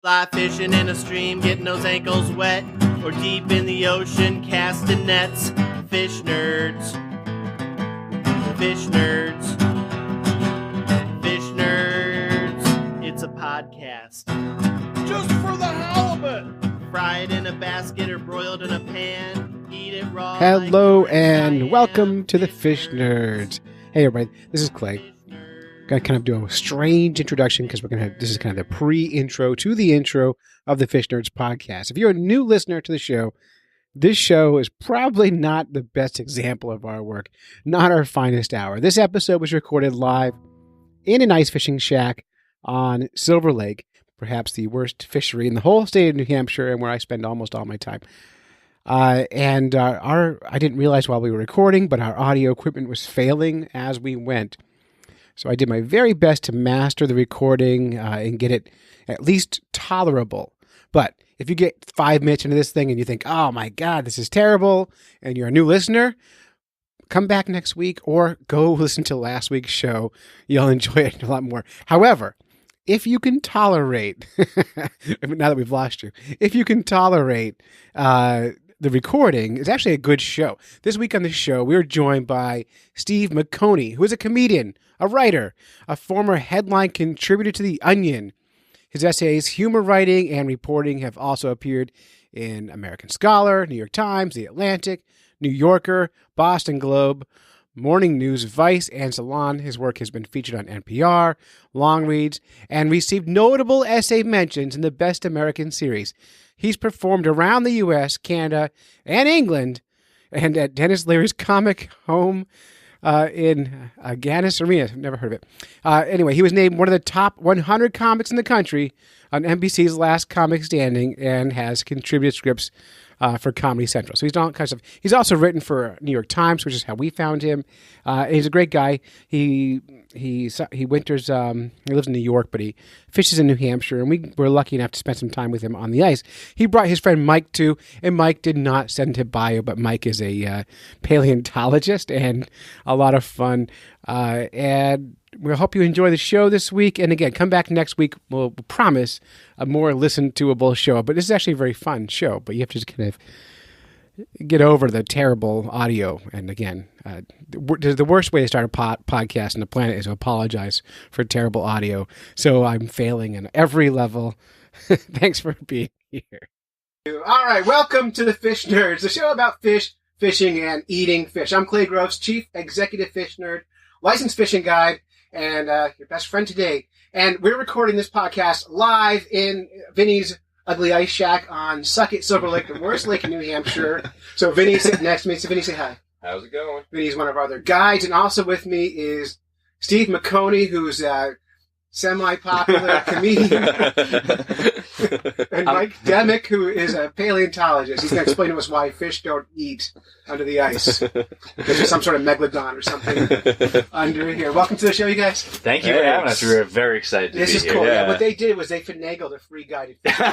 Fly fishing in a stream, getting those ankles wet, or deep in the ocean, casting nets. Fish nerds. Fish nerds. Fish nerds. It's a podcast. Just for the halibut. Fried in a basket or broiled in a pan. Eat it raw. Hello and welcome to the Fish Nerds. Hey everybody, this is Clay. Going to kind of do a strange introduction because this is kind of the pre-intro to the intro of the Fish Nerds podcast. If you're a new listener to the show, this show is probably not the best example of our work, not our finest hour. This episode was recorded live in an ice fishing shack on Silver Lake, perhaps the worst fishery in the whole state of New Hampshire and where I spend almost all my time. I didn't realize while we were recording, but our audio equipment was failing as we went. So I did my very best to master the recording and get it at least tolerable. But if you get 5 minutes into this thing and you think, oh my God, this is terrible, and you're a new listener, come back next week or go listen to last week's show. You'll enjoy it a lot more. However, if you can tolerate, now that we've lost you, if you can tolerate the recording, it's actually a good show. This week on the show, we're joined by Steve Macone, who is a comedian, a writer, a former headline contributor to The Onion. His essays, humor writing, and reporting have also appeared in American Scholar, New York Times, The Atlantic, New Yorker, Boston Globe, Morning News, Vice, and Salon. His work has been featured on NPR, Long Reads, and received notable essay mentions in the Best American Series. He's performed around the U.S., Canada, and England, and at Dennis Leary's comic home in Gaddis Arena. I've never heard of it. Anyway, he was named one of the top 100 comics in the country on NBC's Last Comic Standing and has contributed scripts for Comedy Central. So he's done all kinds of stuff. He's also written for New York Times, which is how we found him. He's a great guy. He winters. He lives in New York, but he fishes in New Hampshire, and we were lucky enough to spend some time with him on the ice. He brought his friend Mike too, and Mike did not send him bio, but Mike is a paleontologist and a lot of fun. And we hope you enjoy the show this week. And again, come back next week. We'll promise a more listen-to-able show. But this is actually a very fun show. But you have to just kind of get over the terrible audio. And again, the worst way to start a podcast on the planet is to apologize for terrible audio. So I'm failing on every level. Thanks for being here. All right, welcome to the Fish Nerds, the show about fish, fishing, and eating fish. I'm Clay Groves, Chief Executive Fish Nerd, licensed fishing guide, and your best friend today. And we're recording this podcast live in Vinny's ugly ice shack on Sucket Silver Lake, the worst lake in New Hampshire. So Vinny's sitting next to me. So Vinny, say hi. How's it going? Vinny's one of our other guides, and also with me is Steve Macone, who's a semi-popular comedian, and Mike D'Emic, who is a paleontologist. He's going to explain to us why fish don't eat under the ice. There's some sort of megalodon or something under here. Welcome to the show, you guys. Thank you for having us. We were very excited to be here. This is cool. Yeah. What they did was they finagled a free guided fishing.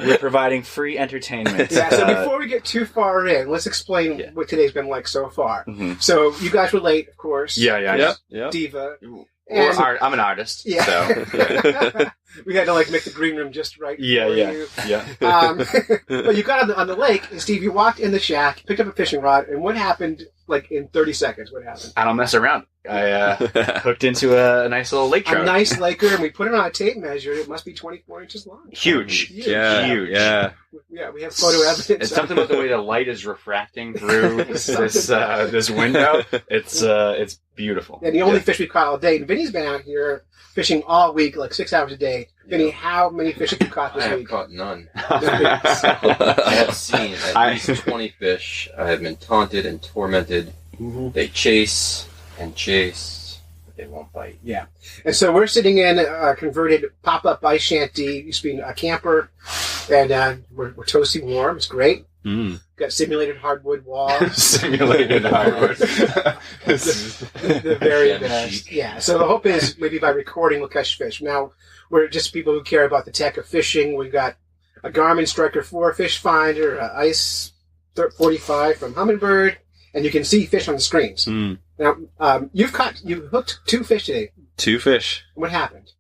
We're providing free entertainment. Yeah, so before we get too far in, let's explain what today's been like so far. Mm-hmm. So you guys were late, of course. Yeah. Diva. I'm an artist. Yeah. So. We had to make the green room just right. Yeah. But you got on the lake, and Steve, you walked in the shack, picked up a fishing rod, and what happened? In 30 seconds, what happened? I don't mess around. I hooked into a nice little lake trout. A nice laker, and we put it on a tape measure. It must be 24 inches long. Huge. Yeah, huge. Yeah, we have photo evidence. It's something about the way the light is refracting through this window. It's beautiful. And the only fish we caught all day. And Vinny's been out here fishing all week, 6 hours a day. Vinny, how many fish have you caught this week? I have caught none. I have seen at least 20 fish. I have been taunted and tormented. Mm-hmm. They chase and chase, but they won't bite. Yeah. And so we're sitting in a converted pop-up ice shanty. Used to be a camper, and we're toasty warm. It's great. Mm. Got simulated hardwood walls. Simulated hardwood. the very best. Yeah. So the hope is maybe by recording we'll catch fish. Now, we're just people who care about the tech of fishing. We've got a Garmin Striker 4 fish finder, Ice 45 from Humminbird, and you can see fish on the screens. Mm. Now, you've hooked 2 fish today. 2 fish. What happened?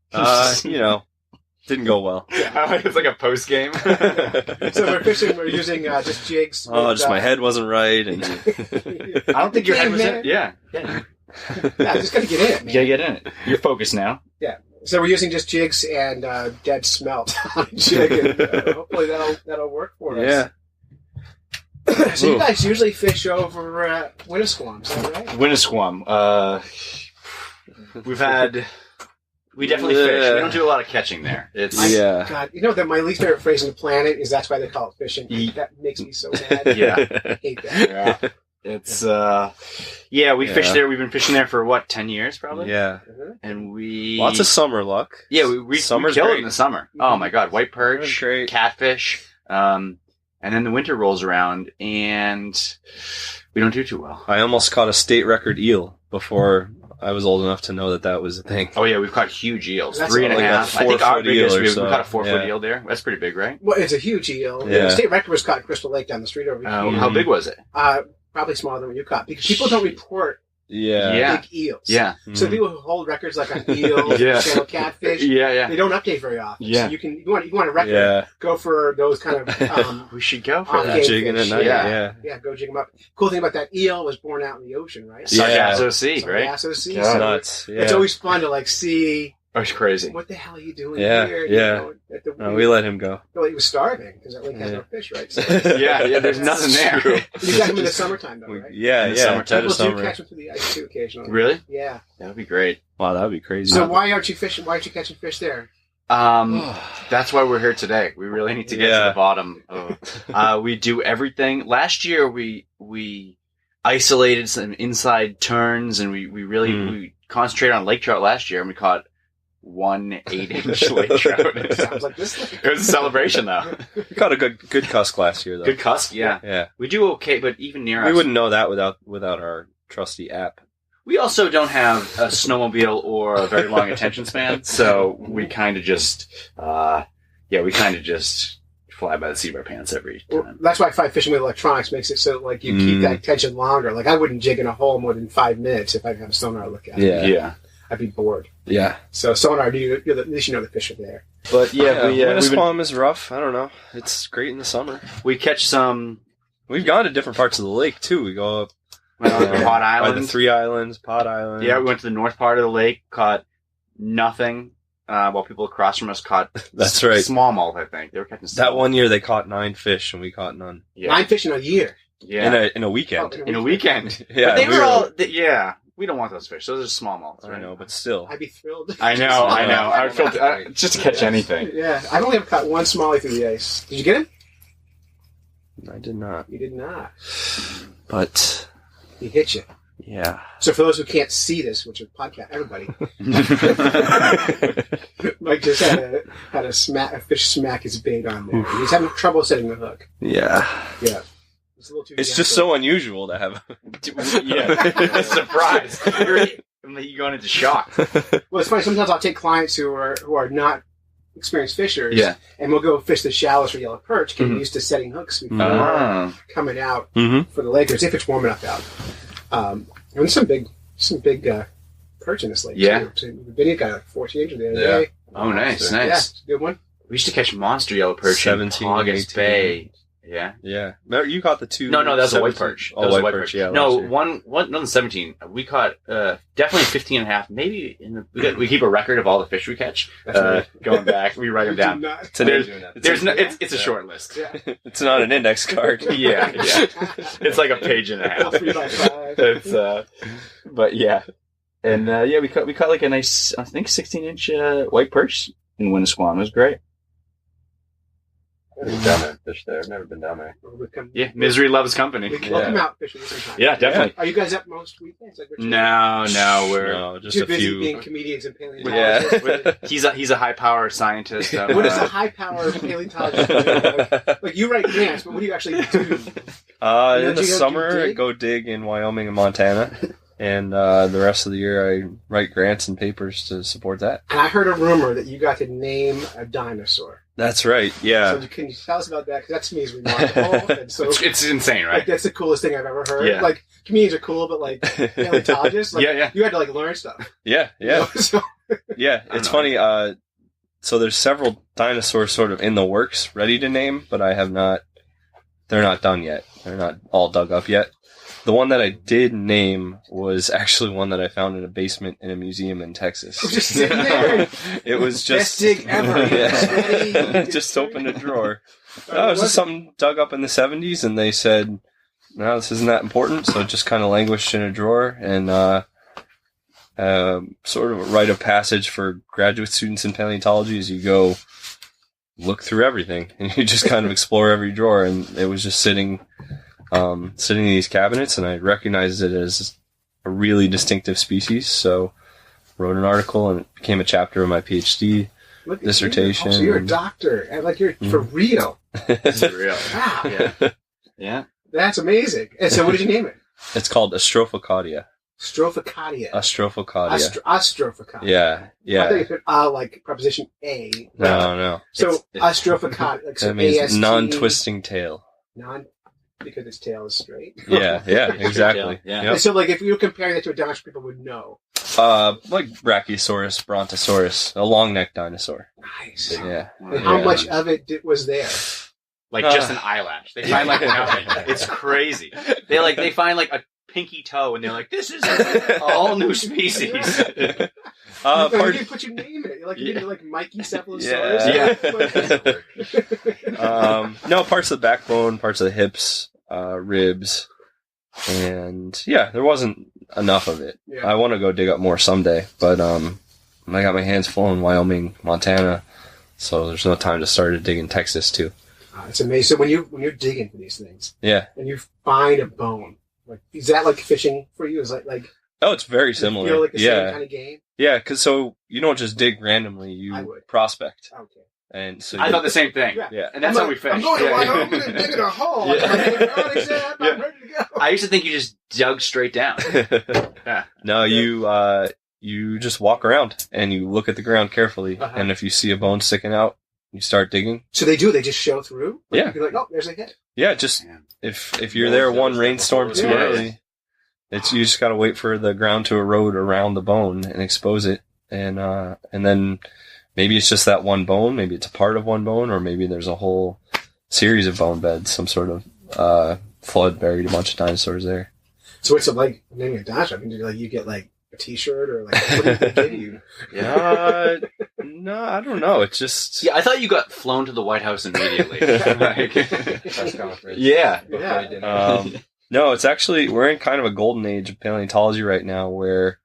Didn't go well. It's like a post game. So we're fishing. We're using just jigs. Oh, with, just my head wasn't right. And I don't think your head was in. Yeah. Yeah, just gotta get in it, man. You gotta get in it. You're focused now. Yeah. So we're using just jigs and dead smelt on a jig, and hopefully that'll work for us. yeah. So you guys usually fish over Winnisquam, is that right? Winnisquam. We definitely fish. We don't do a lot of catching there. God, you know that my least favorite phrase on the planet is that's why they call it fishing. That makes me so mad. Yeah. I hate that. Yeah. It's we fish there. We've been fishing there for 10 years probably. Yeah. And we Lots of summer luck. Yeah, we kill it great. in the summer. Oh my god, white perch, Great. catfish, and then the winter rolls around and we don't do too well. I almost caught a state record eel before I was old enough to know that was a thing. Oh yeah, we've caught huge eels, That's 3.5. like a I think our 4-foot eel biggest or we so. caught a 4-foot Yeah. eel there. That's pretty big, right? Well, it's a huge eel. Yeah. The state record was caught at Crystal Lake down the street over here. How big was it? Probably smaller than what you caught because people don't report Yeah. big eels. Yeah. So Mhm. people who hold records like on eels, Yeah. channel catfish, Yeah. they don't update very often. Yeah. So you want a record, Yeah. go for those kind of We should go for Okay. that. Jigging at fish, night. yeah. Yeah. go jig them up. Cool thing about that eel was born out in the ocean, right? Yeah. Sargasso Sea, right? Sargasso Sea. God. So Nuts. Yeah. it's always fun to see Oh, it's crazy. what the hell are you doing Yeah, here? yeah. At the, No, we let him go. well, he was starving because that lake has Yeah. no fish, right? So Yeah, there's nothing there. True. you got him in the summertime, though, right? Yeah, In the yeah. summertime. Dead of People do summer. catch them through the ice too occasionally. Really? Yeah. That would be great. Wow, that would be crazy. So why aren't you fishing? Why aren't you catching fish there? That's why we're here today. We really need to get to Yeah. the bottom of we do everything. Last year we isolated some inside turns and we really we concentrated on lake trout last year and we caught 1 8-inch lake trout. Sounds like this lake. It was a celebration though. We caught a good cusk last year, though. Good cusk, yeah. Yeah. We do okay, but even near We us. wouldn't know that without our trusty app. We also don't have a snowmobile or a very long attention span, so we kind of just fly by the seat of our pants every Well, time. that's why I find fishing with electronics makes it so like you keep that attention longer. Like I wouldn't jig in a hole more than 5 minutes if I have a sonar to look at. Yeah. Yeah. I'd be bored. Yeah. So sonar, at least you know the fish are there. But yeah, Winnisquam is rough. I don't know. It's great in the summer. we catch some We've gone to different parts of the lake too. We go up Pot by the Island. 3 islands, Pot Island. Yeah, we went to the north part of the lake, caught nothing, while people across from us caught That's right. smallmouth, I think. They were catching That smallmouth. one year they caught 9 fish and we caught none. Yeah. 9 fish in a year. Yeah. In a weekend. In a weekend. Yeah. But they we were all, we don't want those fish. Those are smallmouths. I Right? know, but still. I'd be thrilled. I know. I would feel just to catch anything. Yeah, I've only ever caught one smallie through the ice. Did you get him? I did not. You did not. But He hit you. yeah. So for those who can't see this, which is podcast, everybody, Mike just had a fish smack his bait on there. He's having trouble setting the hook. Yeah. Yeah. It's a little too It's just so unusual to have. Yeah. Surprise. You're going into shock. Well, it's funny. Sometimes I'll take clients who are not experienced fishers, Yeah. and we'll go fish the shallows for yellow perch, getting Mhm. used to setting hooks before Oh. coming out Mm-hmm. for the Lakers if it's warm enough out. And some big perch in this lake. Yeah. Too. So Vinny got like 14 inches the other Yeah. day. Oh, nice, Yeah, nice. it's a good one. We used to catch monster yellow perch 17, in August 18. Bay. Yeah. Yeah. Remember, you caught the 2. No, that was a white 17 perch. Oh, That was a white perch. Yeah. no, last year. one, no, the 17. We caught definitely 15 and a half. Maybe we keep a record of all the fish we catch. That's right. Going back, we write them We do down. not- There's no, it's a short list. Yeah. It's not an index card. Yeah. It's like a page and a half. 3 by 5. It's but yeah, and we caught like a nice, I think 16-inch white perch in Winnisquam. It was great. I've been down there and fished there. I've never been down there. Yeah, misery loves company. We can come out fishing sometime. Yeah, definitely. Are you guys up most weekends? Like, No, we're No, just too a busy few. being comedians and paleontologists. Yeah. he's a high power scientist. What is a high power paleontologist do? Like you write grants, but what do you actually do? In You the do summer, I dig? go dig in Wyoming and Montana, and the rest of the year, I write grants and papers to support that. And I heard a rumor that you got to name a dinosaur. That's right. Yeah. So can you tell us about that? Because that to me is remarkable. And so it's insane, like, right? that's the coolest thing I've ever heard. Yeah. Like comedians are cool, but like paleontologists, like, Yeah. you had to like learn stuff. Yeah. You know? So, Yeah. I It's don't funny. So there's several dinosaurs sort of in the works, ready to name, but I have not. They're not done yet. They're not all dug up yet. The one that I did name was actually one that I found in a basement in a museum in Texas. Just sitting there. It was just Best dig ever. Yeah. Just opened a drawer. No, it was just something dug up in the 70s, and they said, "No, this isn't that important." So it just kind of languished in a drawer, and sort of a rite of passage for graduate students in paleontology is you go look through everything, and you just kind of explore every drawer. And it was just sitting in these cabinets, and I recognized it as a really distinctive species. So wrote an article, and it became a chapter of my PhD dissertation. So you're a doctor, and like you're for real. It's real. Wow. Yeah. Yeah. That's amazing. And so what did you name it? It's called Astrophocadia. Strophicadia. Astrophocadia. Astrophicadia. Yeah. I think it's like preposition A. No. So Astrophicadia. Like, so That means AST, non-twisting tail. Because its tail is straight. Yeah, exactly. Yeah. Yep. And so, like, if you were comparing that to a dinosaur, people would know. Like Brachiosaurus, Brontosaurus, a long-necked dinosaur. Nice. Yeah. And how much of it was there? Like just an eyelash. They find like nothing. It's crazy. They find like a pinky toe, and they're like, "This is a all new species." You didn't put your name in it. Like you did like Mikey Cephalosaurus. No, parts of the backbone, parts of the hips, ribs, and there wasn't enough of it. Yeah. I want to go dig up more someday, but I got my hands full in Wyoming, Montana, so there's no time to start digging Texas too. It's amazing. So when you're digging for these things, and you find a bone, like is that like fishing for you? Is like oh, it's very similar. You feel like the same kind of game? Yeah, because so you don't just dig randomly; you prospect. Okay. And so I thought the same thing. Yeah. And that's how we fish. I'm going to Wyoming and digging a hole. I'm ready to go. I used to think you just dug straight down. No, you just walk around and you look at the ground carefully, and if you see a bone sticking out, you start digging. So they just show through? Yeah. You're like, oh, there's a hit. Yeah, just if you're there one rainstorm too early, you just got to wait for the ground to erode around the bone and expose it, and then maybe it's just that one bone, maybe it's a part of one bone, or maybe there's a whole series of bone beds, some sort of flood buried a bunch of dinosaurs there. So what's it like naming a dinosaur? I mean, you get like a T-shirt or like what do they give you? No, I don't know. It's just I thought you got flown to the White House immediately. Press conference. Yeah. No, it's actually we're in kind of a golden age of paleontology right now, where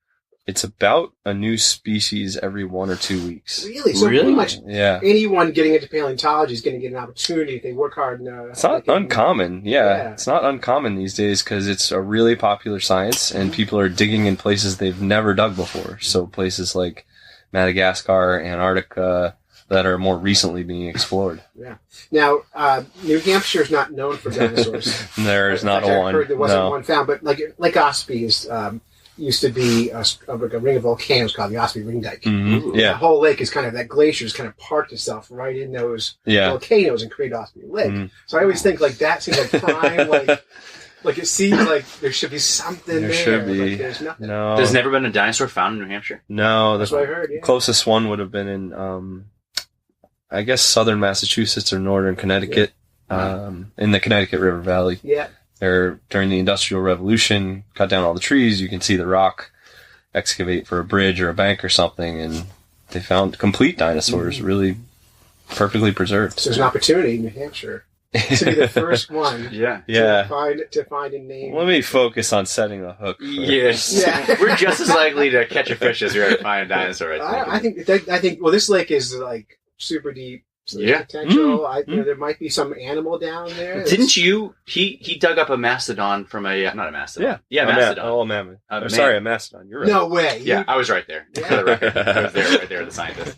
it's about a new species every 1 or 2 weeks. Really? So pretty much anyone getting into paleontology is going to get an opportunity if they work hard. It's not uncommon. Yeah, it's not uncommon these days because it's a really popular science, and people are digging in places they've never dug before. So places like Madagascar, Antarctica, that are more recently being explored. Yeah. Now, New Hampshire is not known for dinosaurs. There's not a one. I heard there wasn't one found, but like Lake Ospey is used to be a ring of volcanoes called the Ospey Ring Dike. Mm-hmm. Yeah. The whole lake is kind of, that glacier's kind of parked itself right in those volcanoes and create Ospey Lake. Mm-hmm. So I always think like that seems like prime, like it seems like there should be something there. There should be. Like there's nothing. No. There's never been a dinosaur found in New Hampshire? No. That's what I heard, Closest one would have been in, I guess, southern Massachusetts or northern Connecticut, in the Connecticut River Valley. Yeah. There, during the Industrial Revolution, cut down all the trees, you can see the rock, excavate for a bridge or a bank or something, and they found complete dinosaurs, really perfectly preserved. So there's an opportunity in New Hampshire to be the first one to find a name. Let me focus on setting the hook. Yes. Yeah. We're just as likely to catch a fish as we are to find a dinosaur, I think, well, this lake is like super deep. So potential. There might be some animal down there. Didn't you? He dug up a mastodon from not a mastodon. Yeah, mastodon. A mammoth. Sorry, a mastodon. You're right. No way. Yeah, I was right there. For the record, I was right there, the scientist.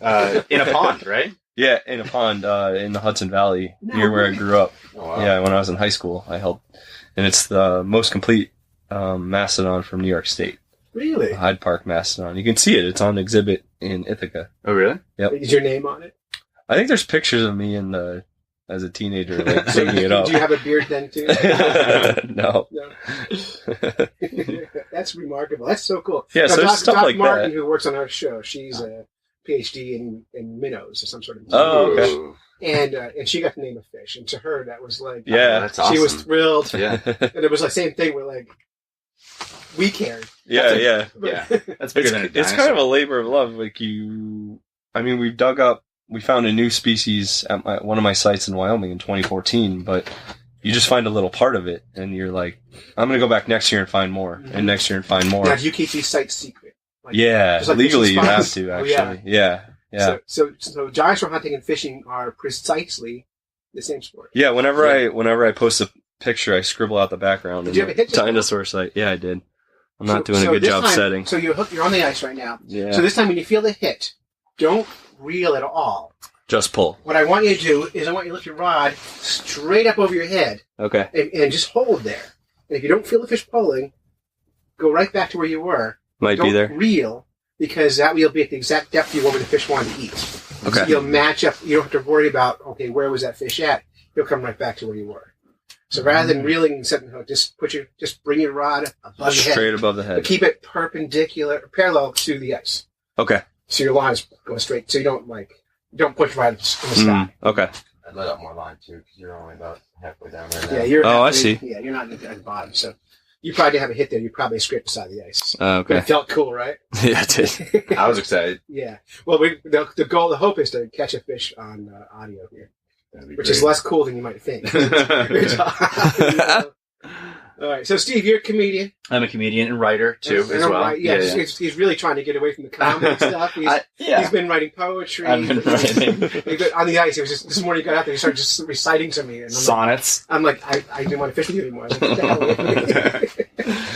In a pond, right? Yeah, in a pond in the Hudson Valley, near where I grew up. Oh, wow. Yeah, when I was in high school, I helped, and it's the most complete mastodon from New York State. Really? The Hyde Park mastodon. You can see it. It's on exhibit in Ithaca. Oh, really? Yep. Is your name on it? I think there's pictures of me as a teenager, like, digging it up. Do you have a beard then, too? No. That's remarkable. That's so cool. Yeah, so Doc stuff like Martin, that. who works on our show, she's PhD in minnows or some sort of. Oh, okay. Ooh. And she got to name a fish, and to her that was like, Yeah. That's awesome. she was thrilled. Yeah. And it was like same thing where like we cared. Yeah, yeah. Yeah. That's bigger than a dinosaur. It's kind of a labor of love. Like we found a new species at one of my sites in Wyoming in 2014, but you just find a little part of it, and you're like, I'm going to go back next year and find more, and next year and find more. Now, do you keep these sites secret? Like, Yeah, just like legally fishing you have spots? to, Oh, actually. Yeah. So dinosaur hunting and fishing are precisely the same sport. Yeah, whenever I post a picture, I scribble out the background. Did you have a hit? Dinosaur site? Yeah, I did. I'm not doing a good this job time- setting. So you're on the ice right now. Yeah. So this time when you feel the hit, don't reel at all. Just pull. What I want you to do is I want you to lift your rod straight up over your head Okay. and just hold there. And if you don't feel the fish pulling, go right back to where you were. Might Don't be there. reel, because that will be at the exact depth you want the fish wanted to eat. Okay. So you'll match up. You don't have to worry about, okay, where was that fish at? You'll come right back to where you were. So rather than reeling and setting the hook, just bring your rod above your head. Straight above the But head. keep it parallel to the ice. Okay. So your line's going straight. So you don't push right in the sky. Okay. I'd let up more line too, because you're only about halfway down there now. Yeah, you're. Oh, I halfway- see. Yeah, you're not at the bottom. So you probably didn't have a hit there. You probably scraped the side of the ice. But Okay. it felt cool, right? Yeah, it did. I was excited. Yeah. Well, the hope is to catch a fish on audio here, That'd be which great. is less cool than you might think. All right. So, Steve, you're a comedian. I'm a comedian and writer too, And as I'm well. right- yeah, he's really trying to get away from the comedy stuff. He's been writing poetry. I've been writing On the ice, it was just this morning. He got out there, he started just reciting to me, and sonnets. I'm like, I didn't want to fish with you anymore. I was like, "Get the hell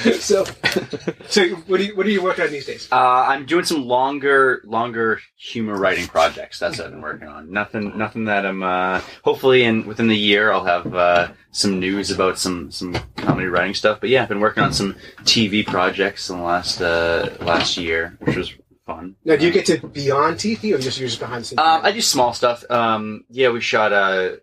away." So what are you working on these days? I'm doing some longer humor writing projects. That's what I've been working on. Nothing that I'm. Hopefully, within the year, I'll have some news about some comedy writing stuff. But yeah, I've been working on some TV projects in the last year, which was fun. Now, do you get to be on TV, or you're just behind the scenes? I do small stuff. Yeah, we shot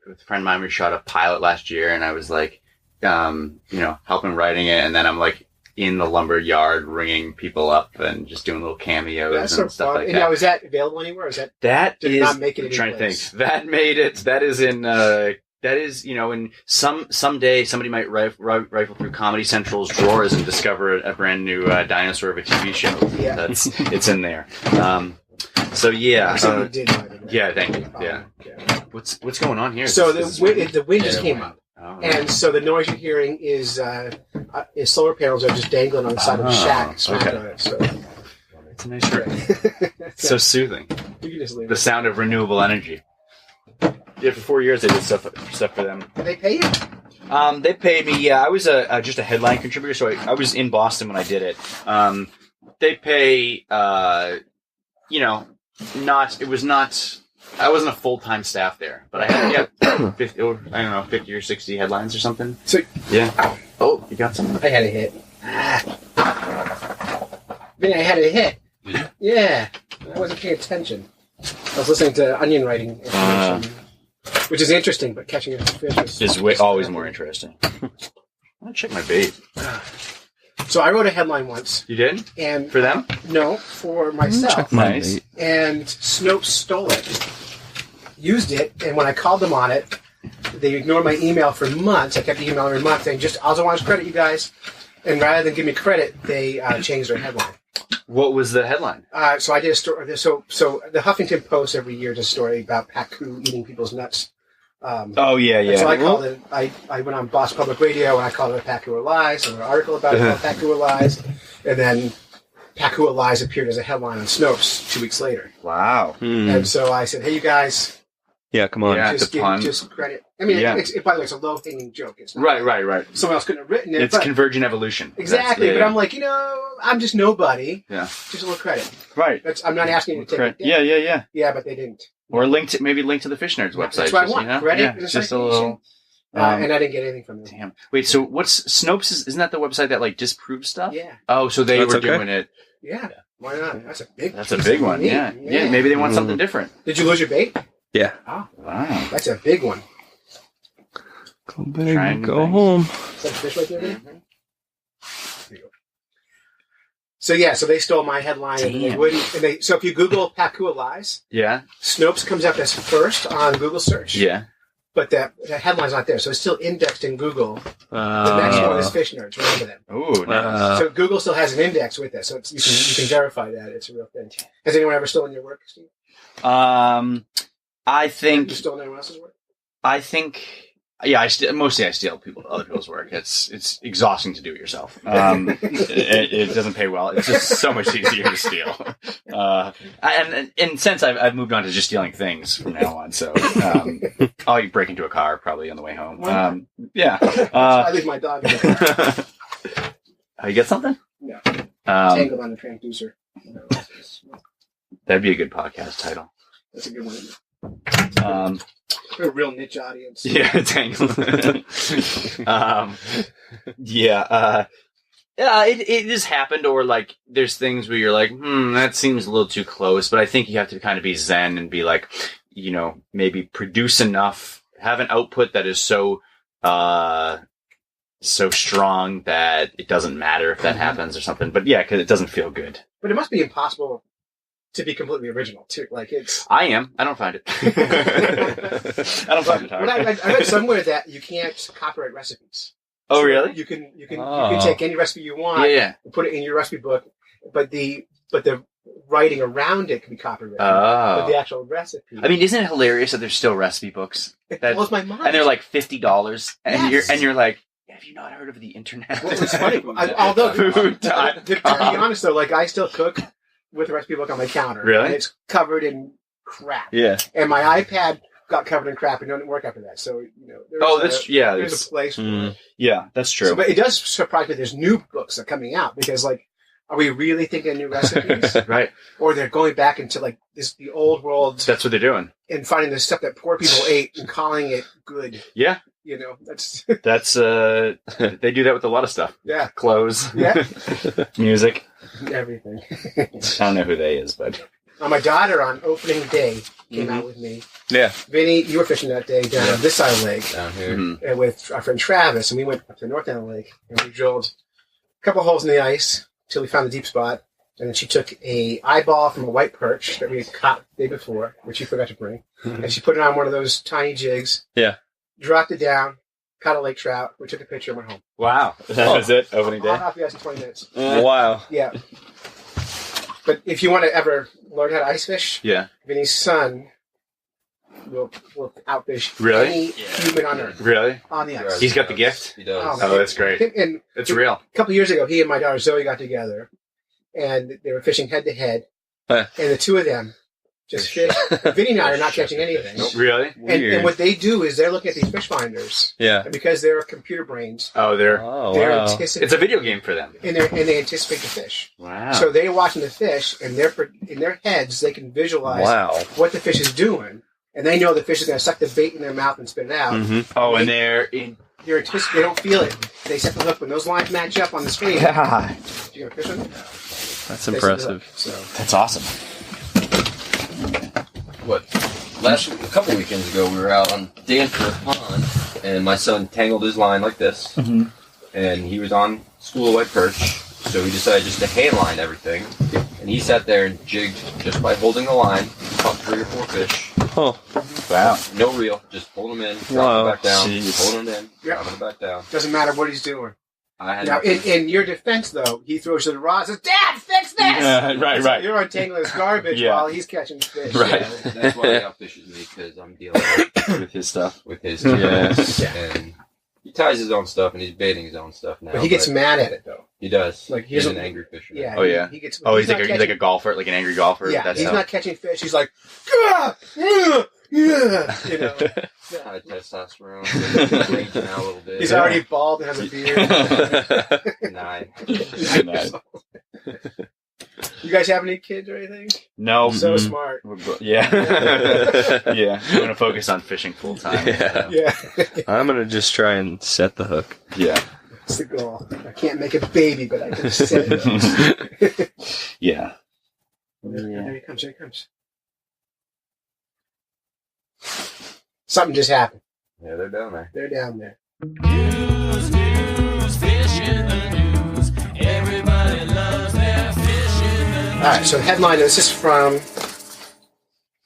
with a friend of mine. We shot a pilot last year, and I was like, helping writing it, and then I'm like in the lumber yard ringing people up and just doing little cameos That's and so stuff fun. like And that. now, is that available anywhere? Or is that That did is, not make it I'm trying to anyplace? think. That made it. That is in. That is, and someday somebody might rifle through Comedy Central's drawers and discover a brand new dinosaur of a TV show. Yeah. It's in there. So yeah. So you did write it. Yeah, thank you. Yeah. Okay. What's going on here? So This is the weird. wind just came up, Oh, and so the noise you're hearing is solar panels are just dangling on the side of the shack, smacked okay. on it. So it's a nice room. So soothing. you can just leave The it. sound of renewable energy. Yeah, for 4 years I did stuff for them. Do they pay you? They paid me. Yeah, I was just a headline contributor, so I was in Boston when I did it. They pay. Not. It was not. I wasn't a full time staff there, but I had 50, I don't know, 50 or 60 headlines or something. So Yeah. Oh, you got some. I had a hit. I had a hit. Yeah, I wasn't paying attention. I was listening to onion writing information, which is interesting, but catching a fish Is always more interesting. I'll check my bait. So I wrote a headline once, You did and for them? no, for myself, Nice. and Snopes stole it, used it, and when I called them on it, they ignored my email for months. I kept emailing every month saying, "Just also want to credit you guys," and rather than give me credit, they changed their headline. What was the headline? So I did a story. So the Huffington Post every year does a story about Pacu eating people's nuts. Oh yeah, And so I called it. I went on Boss Public Radio and I called it Pacu Lies. I wrote an article about it called Pacu Lies, and then Pacu Lies appeared as a headline on Snopes 2 weeks later. Wow. And so I said, "Hey, you guys, Yeah, come on. Yeah. just it's a pun. just credit." I mean, Yeah. by the way, it's a low hanging joke. It's not Right. Someone else couldn't have written it. It's but convergent evolution. exactly. That's- But I'm like, I'm just nobody. Yeah. Just a little credit. Right. I'm not asking you to take it down. Yeah. Yeah, but they didn't. Or maybe link to the Fish Nerds website. That's what I just, want. Credit Yeah, and it's just a citation. little. And I didn't get anything from them. Damn. Wait. So what's Snopes? Isn't that the website that like disproves stuff? Yeah. Oh, so they That's were okay. doing it. Yeah. Why not? That's a big. That's a big one. Yeah. Maybe they want something different. Did you lose your bait? Yeah. Oh, Wow. that's a big one. Go Trying big, go things. home. Is that a fish right there? Mm-hmm. There you go. So they stole my headline, and they wouldn't. And so if you Google Pakua lies, Snopes comes up as first on Google search. Yeah. But the headline's not there, so it's still indexed in Google. The next one is Fish Nerds. Remember them? Oh, nice. So Google still has an index with it, so you can verify that it's a real thing. Has anyone ever stolen your work, Steve? I think you stolen anyone else's work? I think. Yeah, I steal other people's work. It's exhausting to do it yourself. It doesn't pay well. It's just so much easier to steal. And since I've moved on to just stealing things from now on, so I'll break into a car probably on the way home. I leave my dog in the car. You get something? No. Tangled on the transducer. That'd be a good podcast title. That's a good one. A real niche audience. Yeah, Tangled. It has happened, or like there's things where you're like, that seems a little too close. But I think you have to kind of be zen and be like, maybe produce enough, have an output that is so strong that it doesn't matter if that happens or something. But yeah, because it doesn't feel good. But it must be impossible to be completely original too. Like it's. I am. I don't find it. I don't find it hard. I read somewhere that you can't copyright recipes. Oh, so really? You can take any recipe you want. And put it in your recipe book, but the writing around it can be copyrighted. But the actual recipe. I mean, isn't it hilarious that there's still recipe books? It blows my mind. And they're like $50, and Yes. you're like, have you not heard of the internet? Well, it's funny. Although to be honest though, like I still cook with a recipe book on my counter. Really? And it's covered in crap. Yeah. And my iPad got covered in crap and didn't work after that. So, there's a place for it. Yeah, that's true. So, but it does surprise me there's new books that are coming out because, like, are we really thinking of new recipes? Right. Or they're going back into, like, the old world That's what they're doing. and finding the stuff that poor people ate and calling it good. Yeah. That's... That's, they do that with a lot of stuff. Yeah. Clothes. Yeah. Music. Everything. I don't know who they is, but. My daughter on opening day came out with me. Yeah. Vinny, you were fishing that day down this side of the lake. Down here. And with our friend Travis, and we went up to the north end of the lake, and we drilled a couple holes in the ice till we found the deep spot. And then she took a eyeball from a white perch that we had caught the day before, which she forgot to bring, and she put it on one of those tiny jigs. Yeah. Dropped it down, caught a lake trout. We took a picture and went home. Wow. That was it? Opening day? I'll help you guys in 20 minutes. Wow. Yeah. But if you want to ever learn how to ice fish, Vinny's son will outfish any human on earth. Really? On the ice. He's got the gift? He does. Oh, that's great. And it's real. A couple of years ago, he and my daughter Zoe got together, and they were fishing head to head. And the two of them just fish. Vinny and I are not catching anything. Really? And what they do is they're looking at these fish finders. Yeah. And because they're computer brains. They're anticipating. It's a video game for them. And they anticipate the fish. Wow. So they're watching the fish, and in their heads, they can visualize what the fish is doing. And they know the fish is going to suck the bait in their mouth and spit it out. Mm-hmm. Oh, and they don't feel it. They set the hook when those lines match up on the screen. God. You gonna fish on it? That's impressive. So that's awesome. A couple weekends ago, we were out on Danforth Pond, and my son tangled his line like this, and he was on school white perch, so we decided just to hand line everything, and he sat there and jigged just by holding the line, caught 3 or 4 fish. Oh, wow! No reel, just hold them in, drop them back down, hold them in, drop them back down. Doesn't matter what he's doing. Now, in your defense, though, he throws to the rod and says, "Dad, fix this!" Right. So you're untangling his garbage while he's catching fish. Right. Yeah, that's why he outfishes me, because I'm dealing with his stuff. With his and he ties his own stuff, and he's baiting his own stuff now. But he gets mad at it, though. He does. Like he's an angry fisher. Yeah. Oh, yeah. He gets. He's like a golfer, like an angry golfer. Yeah. He's not catching fish. He's like, yeah. You know. High testosterone. Raging out a little bit. He's already bald and has a beard. 9. You guys have any kids or anything? No. So smart. Yeah. Yeah. I'm going to focus on fishing full time. Yeah. I'm going to just try and set the hook. Yeah. That's the goal. I can't make a baby, but I can set it. Yeah. There he comes. Here he comes. Something just happened. Yeah, they're down there. They're down there. News, fish in the news. Everybody loves their right, so the headline, this is from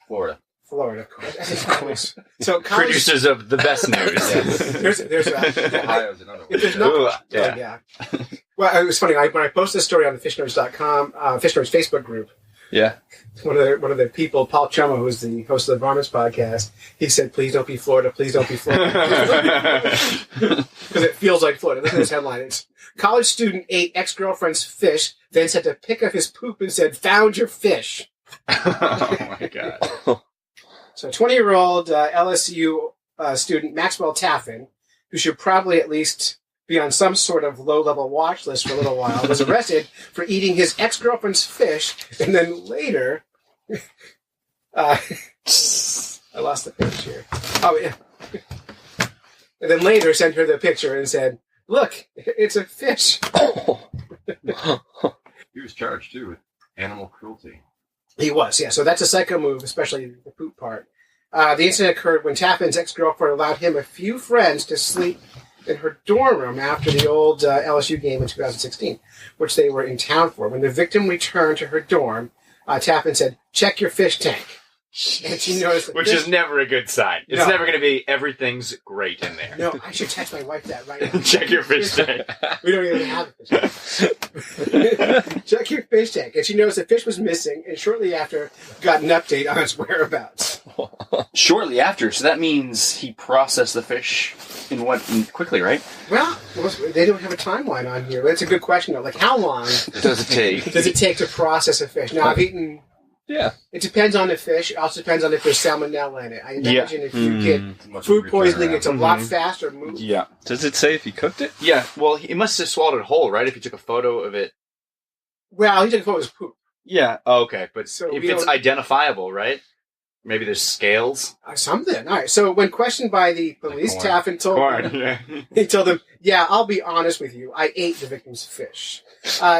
Florida. Florida. Of course. So Producers of the best news. there's Ohio's another one. if there's no, Ooh, yeah. Well, it was funny. When I posted this story on the fishnerds.com, Fishnerds Facebook group, Yeah. one of the people, Paul Chumma, who's the host of the Varmints podcast, he said, "Please don't be Florida. Please don't be Florida." Because it feels like Florida. Look at this headline. It's college student ate ex-girlfriend's fish, then said to pick up his poop and said, "Found your fish." Oh my god. So 20-year-old LSU student Maxwell Taffin, who should probably at least be on some sort of low-level watch list for a little while, was arrested for eating his ex-girlfriend's fish, and then later... I lost the page here. Oh, yeah. And then later sent her the picture and said, "Look, it's a fish." He was charged, too, with animal cruelty. He was, yeah. So that's a psycho move, especially the poop part. The incident occurred when Taffin's ex-girlfriend allowed him a few friends to sleep in her dorm room after the old LSU game in 2016, which they were in town for. When the victim returned to her dorm, Taffin said, "Check your fish tank." And she noticed Which is never a good sign. It's No. never going to be everything's great in there. No, I should text my wife that right now. Check your fish tank. We don't even have a fish tank. Check your fish tank. And she noticed the fish was missing, and shortly after got an update on its whereabouts. Shortly after, so that means he processed the fish in quickly, right? Well, they don't have a timeline on here. That's a good question, though. Like, how long Does it take? does it take to process a fish? Now, I've eaten... Yeah. It depends on the fish. It also depends on if there's salmonella in it. I imagine if you get Much food quicker poisoning, turnaround. it's a lot faster move. Yeah. Does it say if he cooked it? Yeah, well, he must have swallowed it whole, right? If he took a photo of it. Well, he took a photo of his poop. Yeah. Oh, okay, but So if we it's don't- identifiable, right? Maybe there's scales. Something. All right. So when questioned by the police, corn. Taffin told Yeah. he told them, "Yeah, I'll be honest with you. I ate the victim's fish.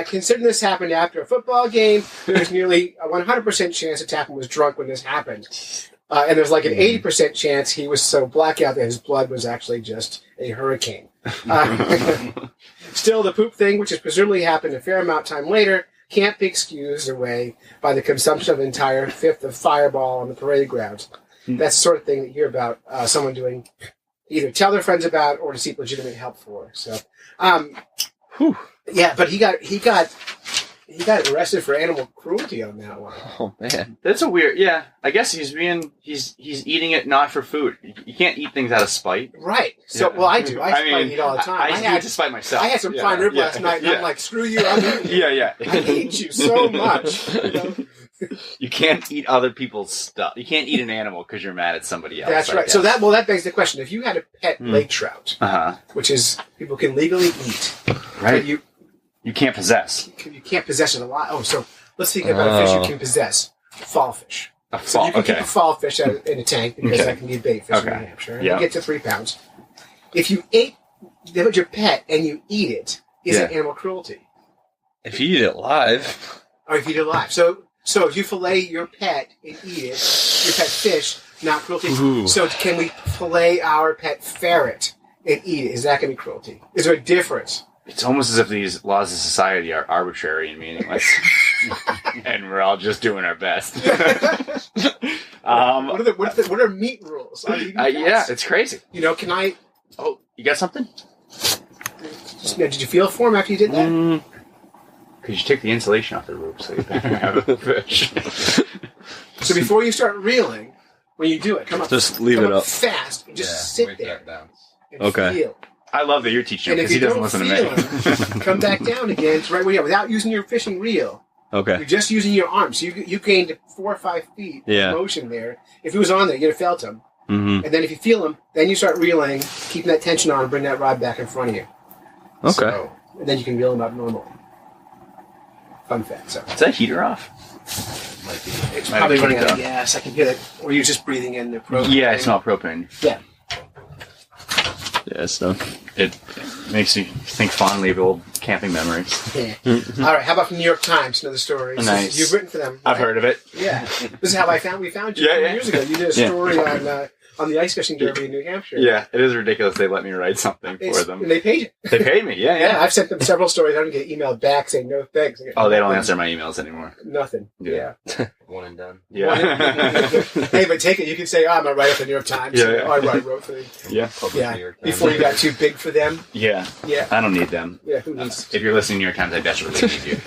Considering this happened after a football game, there's nearly a 100% chance that Taffin was drunk when this happened. And there's like an 80% chance he was so blackout that his blood was actually just a hurricane. Still, the poop thing, which has presumably happened a fair amount of time later, can't be excused away by the consumption of an entire fifth of Fireball on the parade grounds. That's the sort of thing that you hear about someone doing, either tell their friends about or to seek legitimate help for. So, yeah, but he got arrested for animal cruelty on that one. Oh man. That's a weird. Yeah, I guess he's eating it not for food. You can't eat things out of spite. Right. So, Yeah. well, I do. I eat all the time. I eat to spite myself. I had some prime rib last night, and I'm like, screw you. I'm eating. Yeah. I hate you so much. You know? You can't eat other people's stuff. You can't eat an animal because you're mad at somebody else. That's right. So that begs the question: if you had a pet lake trout, which is people can legally eat, Right. but you can't possess can't possess it a lot. Oh, so let's think about a fish you can possess: fall fish. a So fall. you can Okay. keep a fall fish in a tank because Okay. that can be a bait fish in New Okay. Hampshire. And Yeah. you get to 3 pounds. If you ate your pet and you eat it, is it animal cruelty? If you eat it live, Or if you eat it alive. So if you fillet your pet and eat it, your pet fish, not cruelty. Ooh. So can we fillet our pet ferret and eat it? Is that going to be cruelty? Is there a difference? It's almost as if these laws of society are arbitrary and meaningless, and we're all just doing our best. What are meat rules? Yeah, it's crazy. You know, can I... Oh, you got something? Did you feel for him after you did that? Because you took the insulation off the roof, so you better have a fish. So before you start reeling, when you do it, come up. Just leave come it up. fast and just sit wait there that down. and Okay. feel. I love that you're teaching him And if because he you doesn't don't listen to feel me. him, come back down again to right where you are without using your fishing reel. okay. You're just using your arms. You gained 4 or 5 feet Yeah. of motion there. If he was on there, you'd have felt him. Mm-hmm. And then if you feel him, then you start reeling, keeping that tension on, and bring that rod back in front of you. Okay. So, and then you can reel him up normally. Fun fact. So Is that heater off? Might be. it's Might probably have running kicked out of up. gas. I can hear it. Or you're just breathing in the propane. Yeah, I smell propane. Yeah. Yeah, it's done. It makes you think fondly of old camping memories. Yeah. All right. How about from New York Times? Another story. Nice. You've written for them. I've right? heard of it. Yeah. This is how we found you Yeah, 2 yeah. years ago. You did a Yeah. story on on the ice fishing derby in New Hampshire. Yeah, it is ridiculous. They let me write something for them. And they paid you. They paid me. Yeah. I've sent them several stories. I don't get emailed back saying no thanks. Oh, they don't answer my emails anymore. Nothing. Yeah. One and done. Yeah. Hey, but take it. You can say, I'm a writer for the New York Times. Yeah. I wrote for them. Yeah. Yeah. Before you got too big for them. Yeah. Yeah. I don't need them. Yeah. Who needs? If you're listening to New York Times, I desperately need you.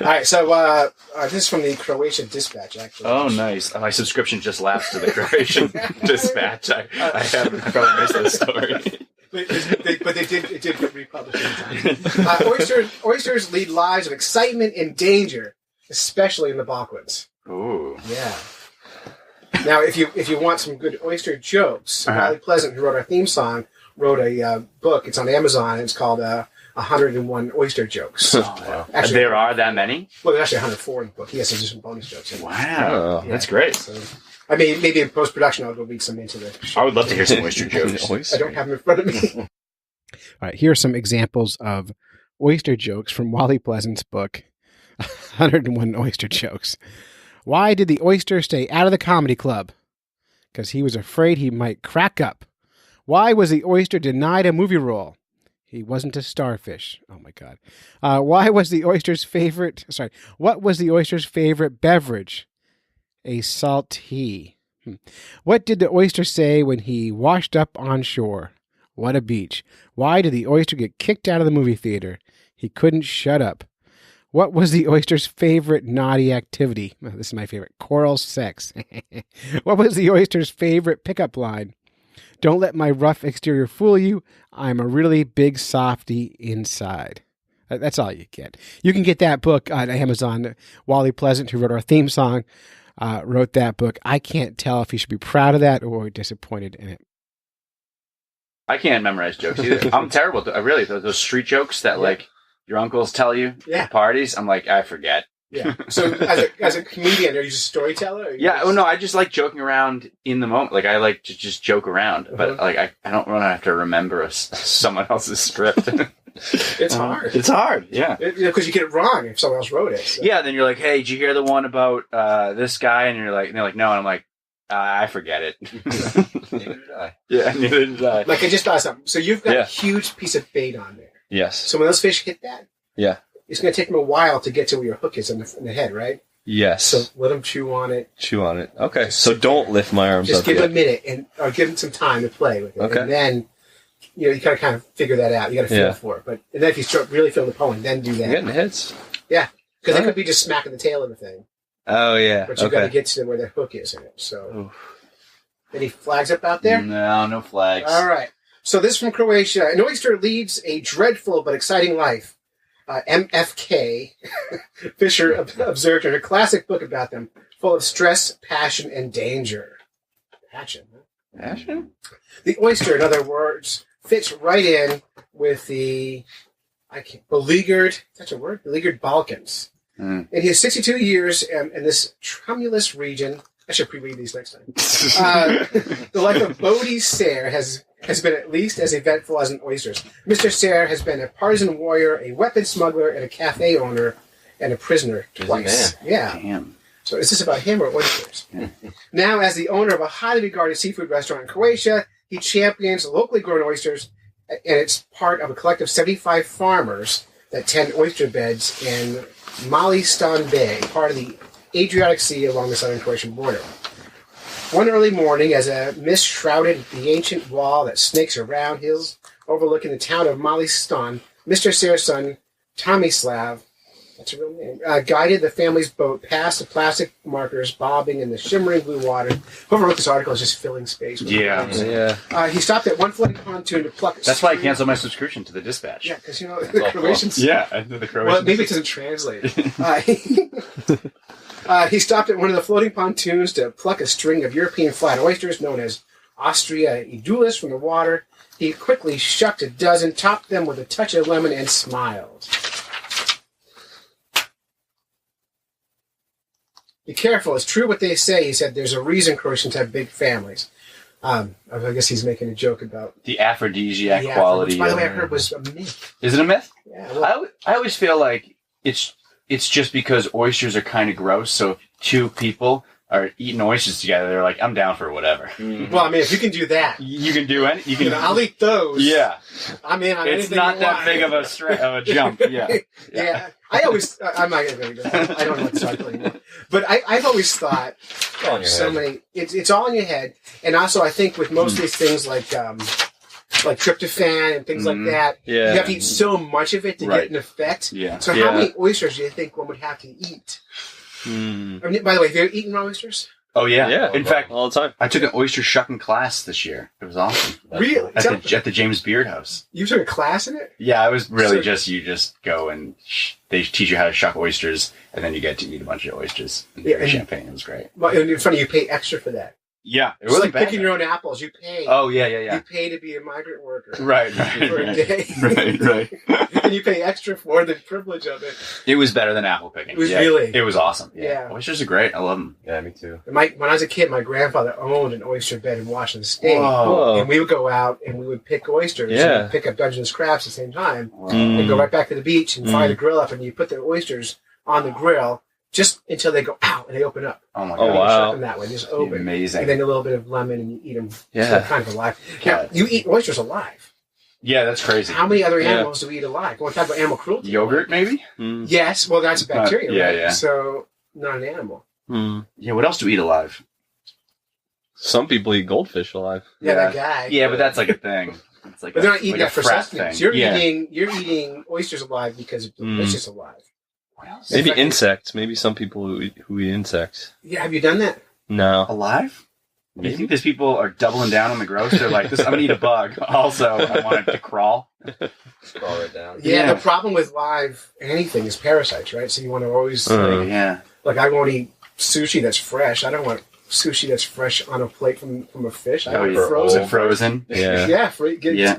All right. So this is from the Croatian Dispatch, actually. Oh, nice. My subscription just lapsed to the Croatian Dispatch. I probably missed this story. But it did get republished in time. Oysters lead lives of excitement and danger, especially in the Balkans. Ooh. Yeah. Now, if you want some good oyster jokes, Riley Pleasant, who wrote our theme song, wrote a book. It's on Amazon. It's called 101 Oyster Jokes. Oh, wow. Actually, there are that many? Well, there's actually 104 in the book. He has some bonus jokes in it. Wow. Oh, that's great. So, I mean, maybe in post-production I'll go read some into the show. I would love to hear some oyster jokes. I don't have them in front of me. All right, here are some examples of oyster jokes from Wally Pleasant's book, 101 Oyster Jokes. Why did the oyster stay out of the comedy club? Because he was afraid he might crack up. Why was the oyster denied a movie role? He wasn't a starfish. Oh, my God. What was the oyster's favorite beverage? A salt tea. What did the oyster say when he washed up on shore? What a beach. Why did the oyster get kicked out of the movie theater? He couldn't shut up. What was the oyster's favorite naughty activity? Oh, this is my favorite. Choral sex. What was the oyster's favorite pickup line? Don't let my rough exterior fool you. I'm a really big softy inside. That's all you get. You can get that book on Amazon. Wally Pleasant, who wrote our theme song, wrote that book. I can't tell if you should be proud of that or disappointed in it. I can't memorize jokes either. I'm terrible. Really, those street jokes that like your uncles tell you at parties, I'm like, I forget. Yeah. So as a comedian, are you just a storyteller? No, I just like joking around in the moment. Like I like to just joke around, but like I don't want to have to remember someone else's script. It's hard. It's hard, yeah. Because you get it wrong if someone else wrote it. So. Yeah, then you're like, hey, did you hear the one about this guy? And they're like, no. And I'm like, I forget it. Neither did I. Yeah, neither did I. Like I just thought something. So you've got a huge piece of bait on there. Yes. So when those fish hit that, it's going to take them a while to get to where your hook is in the head, right? Yes. So let them chew on it. Chew on it. Okay. So don't lift my arms up. Just give them a minute or give them some time to play with it. Okay. And then, you got to kind of figure that out. You got to feel for it. And then if you start really feeling the pulling, then do that. You're getting hits. Yeah. Because it could be just smacking the tail of the thing. Oh, yeah. But you got to get to where the hook is in it. So, any flags up out there? No flags. All right. So this is from Croatia. An oyster leads a dreadful but exciting life. MFK Fisher observed in a classic book about them, full of stress, passion, and danger. Passion? Huh? Passion? The oyster, in other words, fits right in with the beleaguered, that's a word? Beleaguered Balkans. In his 62 years in this tremulous region, I should pre-read these next time. The life of Bodie Sayre has been at least as eventful as an oyster's. Mr. Sayre has been a partisan warrior, a weapon smuggler, and a cafe owner, and a prisoner twice. Yeah. Damn. So is this about him or oysters? Now, as the owner of a highly regarded seafood restaurant in Croatia, he champions locally grown oysters, and it's part of a collective 75 farmers that tend oyster beds in Malistan Bay, part of the Adriatic Sea along the southern Croatian border. One early morning, as a mist shrouded the ancient wall that snakes around hills overlooking the town of Malistan, Mr. Sayre's son, Tomislav, that's a real name, guided the family's boat past the plastic markers bobbing in the shimmering blue water. Whoever wrote this article is just filling space. With he stopped at one floating pontoon to pluck. That's why I canceled my subscription to the Dispatch. Yeah, because the Croatians. Yeah, the Croatians. Well, maybe it doesn't translate. He stopped at one of the floating pontoons to pluck a string of European flat oysters known as Ostria edulis from the water. He quickly shucked a dozen, topped them with a touch of lemon, and smiled. Be careful. It's true what they say. He said there's a reason Croatians have big families. I guess he's making a joke about the aphrodisiac quality. Which, by the way, I heard was a myth. Is it a myth? Yeah. Well, I always feel like it's just because oysters are kind of gross. So if two people are eating oysters together, they're like, I'm down for whatever. Well, I mean, if you can do that, You can do any. You can. I'll eat those. Yeah, I'm in on it's anything not you that want. big of a jump. Yeah. Yeah. I'm not going to go into that. I don't know what to talk about anymore. But I've always thought It's all in your head. it's all in your head. And also, I think with most of these things like tryptophan and things like that, Yeah. you have to eat so much of it to get an effect. Yeah. So how many oysters do you think one would have to eat? I mean, by the way, have you ever eaten raw oysters? Oh yeah. Yeah. In fact, all the time. I took an oyster shucking class this year. It was awesome. Really? At the James Beard House. You took a class in it? Yeah, I was really So- you just go and they teach you how to shuck oysters, and then you get to eat a bunch of oysters and Yeah, and- champagne. It was great. Well, and it's funny, you pay extra for that. Yeah, it It's wasn't like bad. picking your own apples. You pay. Oh yeah. You pay to be a migrant worker. Right. For a day. right. And you pay extra for the privilege of it. It was better than apple picking. It was really? It was awesome. Yeah. Oysters are great. I love them. Yeah, me too. When I was a kid, my grandfather owned an oyster bed in Washington State. Whoa. And we would go out and we would pick oysters. Yeah. And pick up Dungeness crabs at the same time. Mm. And go right back to the beach and fire the grill up. And you put the oysters on the grill just until they go out and they open up. Oh my Oh, god. You wow. shut them that way. Just open. Amazing. And then a little bit of lemon and you eat them. Yeah. So kind of alive. Now, you eat oysters alive. Yeah, that's crazy. How many other Yeah. animals do we eat alive? Want to talk about animal cruelty? Yogurt, maybe? Mm. Yes. Well, that's a bacteria, Yeah, right? yeah. So, not an animal. Mm. Yeah. What else do we eat alive? Some people eat goldfish alive. Yeah, Yeah. that guy. Yeah, but that's like a thing. It's like But they're not eating like that for frat sustenance. thing. You're eating oysters alive because it's delicious alive. What else? Maybe fact- insects. Maybe some people who eat insects. Yeah, have you done that? No. Alive? You Maybe. think these people are doubling down on the gross? They're like, I'm gonna eat a bug. Also, I want it to crawl. Scroll right down. Yeah, Yeah. the problem with live anything is parasites, right? So you want to always, Yeah. like, I won't eat sushi that's fresh. I don't want sushi that's fresh on a plate from a fish. I Oh, want it yeah. frozen. Frozen. Yeah. Yeah, Yeah.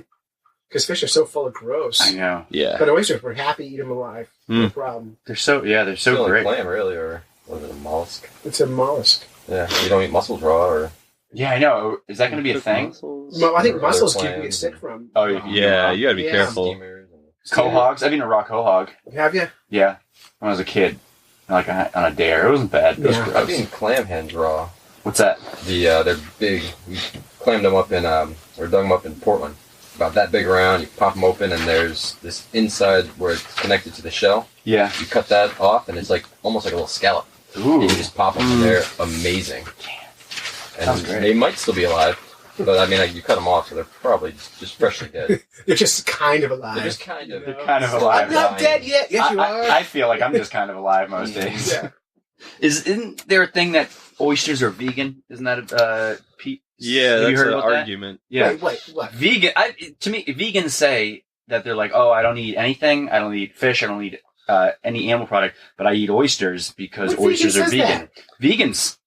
because fish are so full of gross. I know. Yeah. But oysters, we're happy to eat them alive. No problem. They're so Still so a great. clam, really, or was it a mollusk? It's a mollusk. Yeah, you don't eat mussels raw, or Yeah, I know. Is that going to be a thing? Well, I think Or mussels other you can get clams. sick from. Oh, you Yeah, you gotta be Yeah. careful. steamers. And Quahogs. I've eaten a raw quahog. Have you? Yeah, when I was a kid, like on a dare. It wasn't bad. It was Yeah. gross. I've eaten clam hens raw. What's that? They're big. We clammed them up in or dug them up in Portland. About that big around. You pop them open, and there's this inside where it's connected to the shell. Yeah. You cut that off, and it's like almost like a little scallop. Ooh. You can just pop them, and they're amazing. And Sounds great. they might still be alive, but I mean, you cut them off, so they're probably just freshly dead. They're just kind of alive. They're just kind of. They're kind of I'm alive. not dead yet. Yes, you are. I feel like I'm just kind of alive most days. Yeah. Isn't there a thing that oysters are vegan? Isn't that Pete? Yeah, Have you that's heard an about that? argument. Yeah. Wait, what? Vegan. To me, vegans say that they're like, oh, I don't eat anything. I don't eat fish. I don't eat any animal product, but I eat oysters because What oysters vegan are says vegan. Vegans.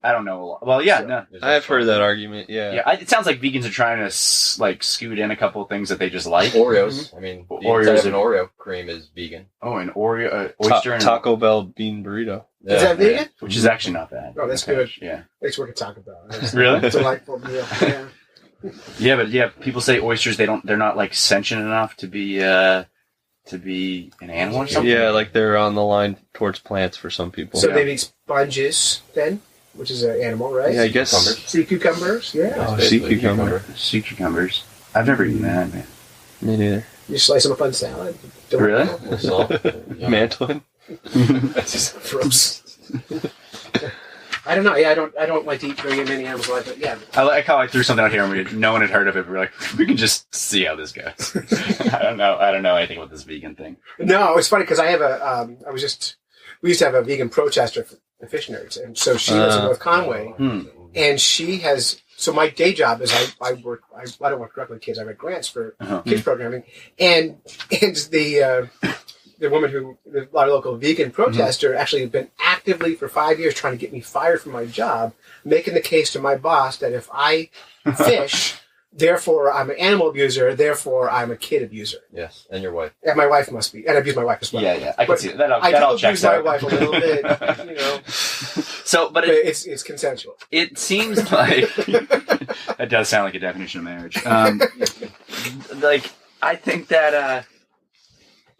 I don't know a lot. Well, yeah, no. I've heard that argument. Yeah. Yeah, it sounds like vegans are trying to scoot in a couple of things that they just like. Oreos. I mean, the Oreos inside of an are- Oreo cream is vegan. Oh, an Oreo, oyster, and Taco Bell bean burrito. Is that vegan? which is actually not bad. Oh, that's Okay, good. Yeah. Thanks for talking about it. Really? It's a delightful meal. Yeah. Yeah, but yeah, people say oysters. They're not like sentient enough to be an animal or something. Yeah, like they're on the line towards plants for some people. So Yeah. they eat sponges then, which is an animal, right? Yeah, I guess. Cucumbers. Sea cucumbers. Yeah. Oh, It's sea basically cucumber. Sea cucumbers. I've never eaten that, man. Me neither. You slice them up on salad. Really? With salt. Yeah. Mantlin. That's just gross. I don't know. Yeah, I don't like to eat very many animals alive, but yeah. I like how I threw something out here and no one had heard of it. We're like, we can just see how this goes. I don't know anything about this vegan thing. No, it's funny because I have we used to have a vegan protester for the fish nerds, and so she lives in North Conway, and she has. So my day job is I don't work directly with kids. I write grants for kids programming, and the woman our local vegan protester actually has been actively for 5 years trying to get me fired from my job, making the case to my boss that if I fish, therefore I'm an animal abuser, therefore I'm a kid abuser. Yes, and your wife. And my wife must be, and I abuse my wife as well. Yeah, I can see that. I That all do checks abuse my out. wife a little bit, you know. So, but But it's consensual. it seems like that does sound like a definition of marriage. Like I think that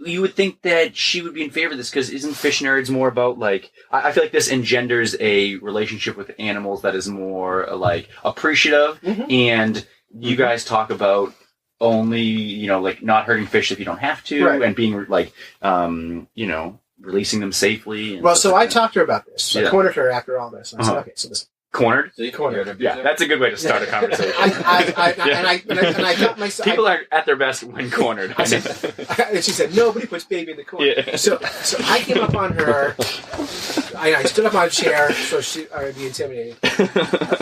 you would think that she would be in favor of this, because isn't Fish Nerds more about, like, I feel like this engenders a relationship with animals that is more, like, appreciative, and you guys talk about only, you know, like, not hurting fish if you don't have to, and being, like, you know, releasing them safely. And well, so I like talked to her about this. So I cornered her after all this. And I said, okay, so this. Cornered? Cornered. Yeah, that's a good way to start a conversation. And I got myself. People are at their best when cornered. And she said, nobody puts baby in the corner. Yeah. So I came up on her. I stood up on a chair so she would be intimidating.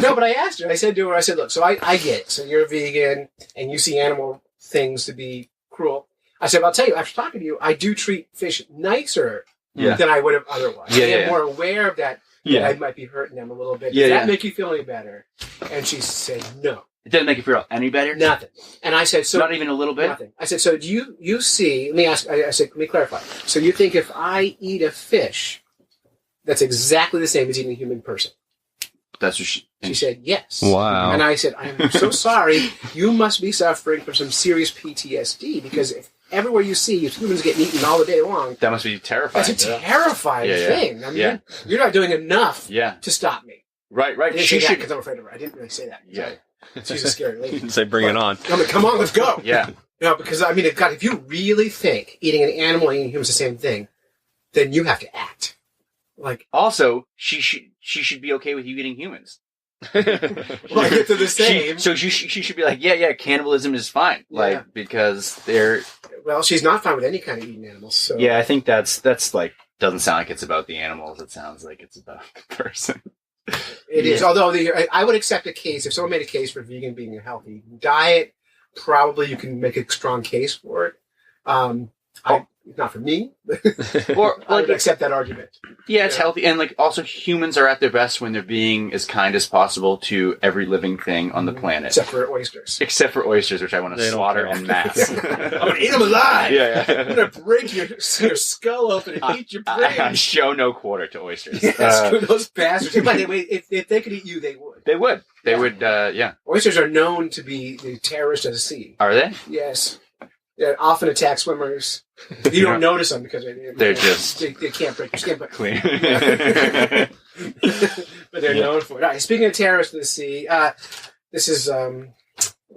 No, but I asked her. I said to her, look, so I get it. So you're a vegan and you see animal things to be cruel. I said, well, I'll tell you, after talking to you, I do treat fish nicer than I would have otherwise. I'm more aware of that. Yeah, I might be hurting them a little bit. Does that make you feel any better? And she said, no. It doesn't make you feel any better? Nothing. And I said, so... Not even a little bit? Nothing. I said, so do you see... Let me ask... I said, let me clarify. So you think if I eat a fish, that's exactly the same as eating a human person? That's what she said, yes. Wow. And I said, I'm so sorry. You must be suffering from some serious PTSD, because if everywhere you see humans getting eaten all the day long. That must be terrifying. That's a terrifying thing. I mean, you're not doing enough to stop me. Right. I didn't say that because I'm afraid of her. I didn't really say that. Yeah. She's a scary lady. You can say, bring it on. I mean, come on, let's go. Yeah. No, because, I mean, God, if you really think eating an animal and eating humans is the same thing, then you have to act. Like, also, she should be okay with you eating humans. Well, I get to the same. She should be like, yeah, cannibalism is fine. Like, because they're... Well, she's not fine with any kind of eating animals, so... Yeah, I think that's like, doesn't sound like it's about the animals. It sounds like it's about the person. It is. Although I would accept a case, if someone made a case for vegan being a healthy diet, probably you can make a strong case for it. Not for me, or I would accept that argument. Yeah, it's healthy, and like also humans are at their best when they're being as kind as possible to every living thing on the planet, except for oysters. Except for oysters, which I want to slaughter en masse. I'm gonna eat them alive. Yeah. I'm gonna break your skull open and eat your brain. I show no quarter to oysters. Screw those bastards. But if they could eat you, they would. They would. They would. Yeah. Oysters are known to be the terrorists of the sea. Are they? Yes. They often attack swimmers. You don't notice them because they're just... They can't break your skin, but clean. But they're known for it. All right, speaking of terrorists of the sea, this is from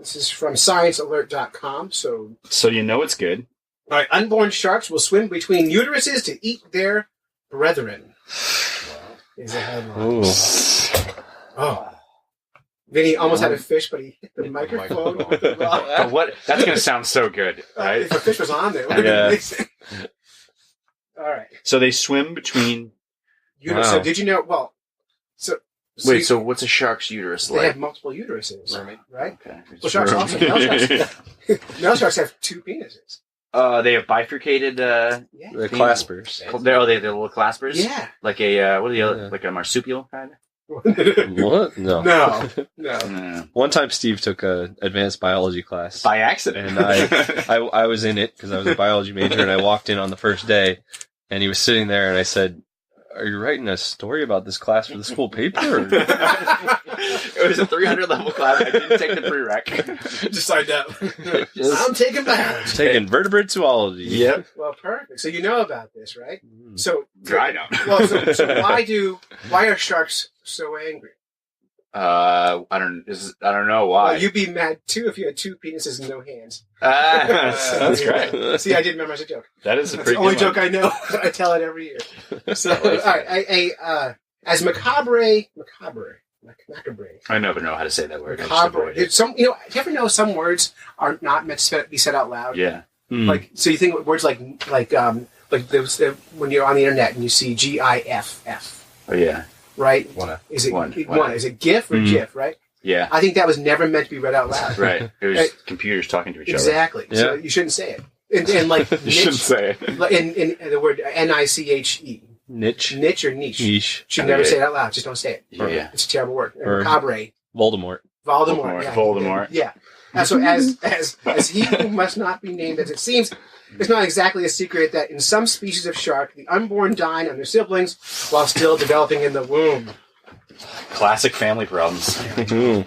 ScienceAlert.com. So you know it's good. All right, unborn sharks will swim between uteruses to eat their brethren. Is a headline. Oh. Vinny almost had a fish, but he hit the microphone with the rock. But what? That's going to sound so good, right? If a fish was on there, it would have been amazing. All right. So they swim between... Wow. So did you know... Well, Wait, so what's a shark's uterus like? They have multiple uteruses, right? Okay. Well, sharks also... Male sharks have two penises. They have bifurcated... They're claspers. They're little claspers? Yeah. Like a... What are the other... Like a marsupial kind of? What? No. One time Steve took a advanced biology class. By accident. And I was in it because I was a biology major, and I walked in on the first day, and he was sitting there, and I said, "Are you writing a story about this class for the school paper?" It was a 300 level class. I didn't take the prereq. Just signed up. I'm taking biology. Taking vertebrate zoology. Yep. Well, perfect. So you know about this, right? So I know. Well, so why are sharks so angry? I don't know why. Well, you'd be mad too if you had two penises and no hands. That's great. See, I did memorize a joke. That is a That's pretty the only good one. joke I know. I tell it every year. So, all right, as macabre. I never know how to say that word. Macabre. Do you ever know some words are not meant to be said out loud? Yeah. Like, so you think words like when you're on the internet and you see GIFF. Oh yeah. Right? Is it GIF or GIF, right? Yeah. I think that was never meant to be read out loud. Right. It was computers talking to each other. Exactly. Yeah. So you shouldn't say it. And like you shouldn't say it. In the word NICHE. Niche. Niche or niche. Niche. Should never say it out loud. Just don't say it. Yeah. It's a terrible word. Or macabre. Voldemort. Yeah. Voldemort. Yeah. So as he who must not be named as it seems, it's not exactly a secret that in some species of shark, the unborn dine on their siblings while still developing in the womb. Classic family problems. I know.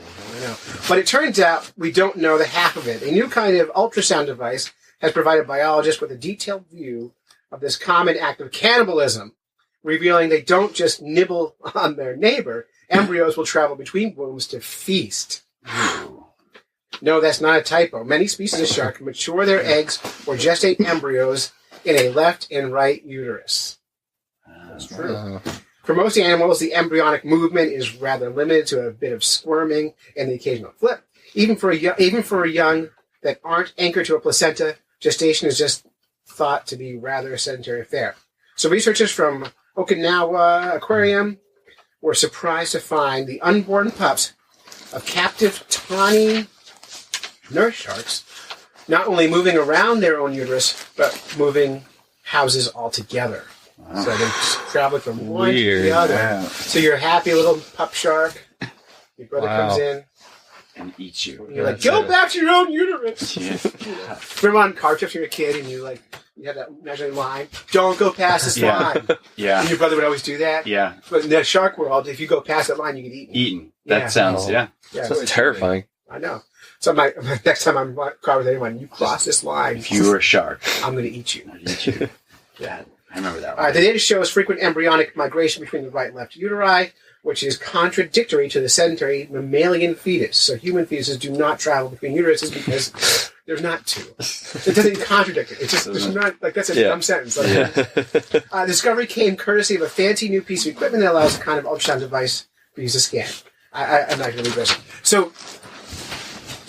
But it turns out we don't know the half of it. A new kind of ultrasound device has provided biologists with a detailed view of this common act of cannibalism, revealing they don't just nibble on their neighbor. Embryos will travel between wombs to feast. No, that's not a typo. Many species of shark mature their eggs or gestate embryos in a left and right uterus. That's true. For most animals, the embryonic movement is rather limited to a bit of squirming and the occasional flip. Even for a young that aren't anchored to a placenta, gestation is just thought to be rather a sedentary affair. So researchers from Okinawa Aquarium were surprised to find the unborn pups of captive tawny nurse sharks not only moving around their own uterus, but moving houses altogether. Wow. So they're traveling from one to the other. Wow. So you're a happy little pup shark. Your brother comes in and eats you. And you're like, go back to your own uterus. Yeah. Remember on car trips when you're a kid and you had that imaginary line, don't go past this line. Yeah. And your brother would always do that. Yeah. But in the shark world, if you go past that line, you get eaten. That sounds, That's terrifying. I know. So next time I'm in a car with anyone, you cross this line. If you were a shark, I'm going to eat you. Yeah, I remember that one. All right, the data shows frequent embryonic migration between the right and left uteri, which is contradictory to the sedentary mammalian fetus. So human fetuses do not travel between uteruses because there's not two. It doesn't contradict it. It's just there's not that's a dumb sentence. Discovery came courtesy of a fancy new piece of equipment that allows a kind of ultrasound device to use a scan. I'm not going to read this. So.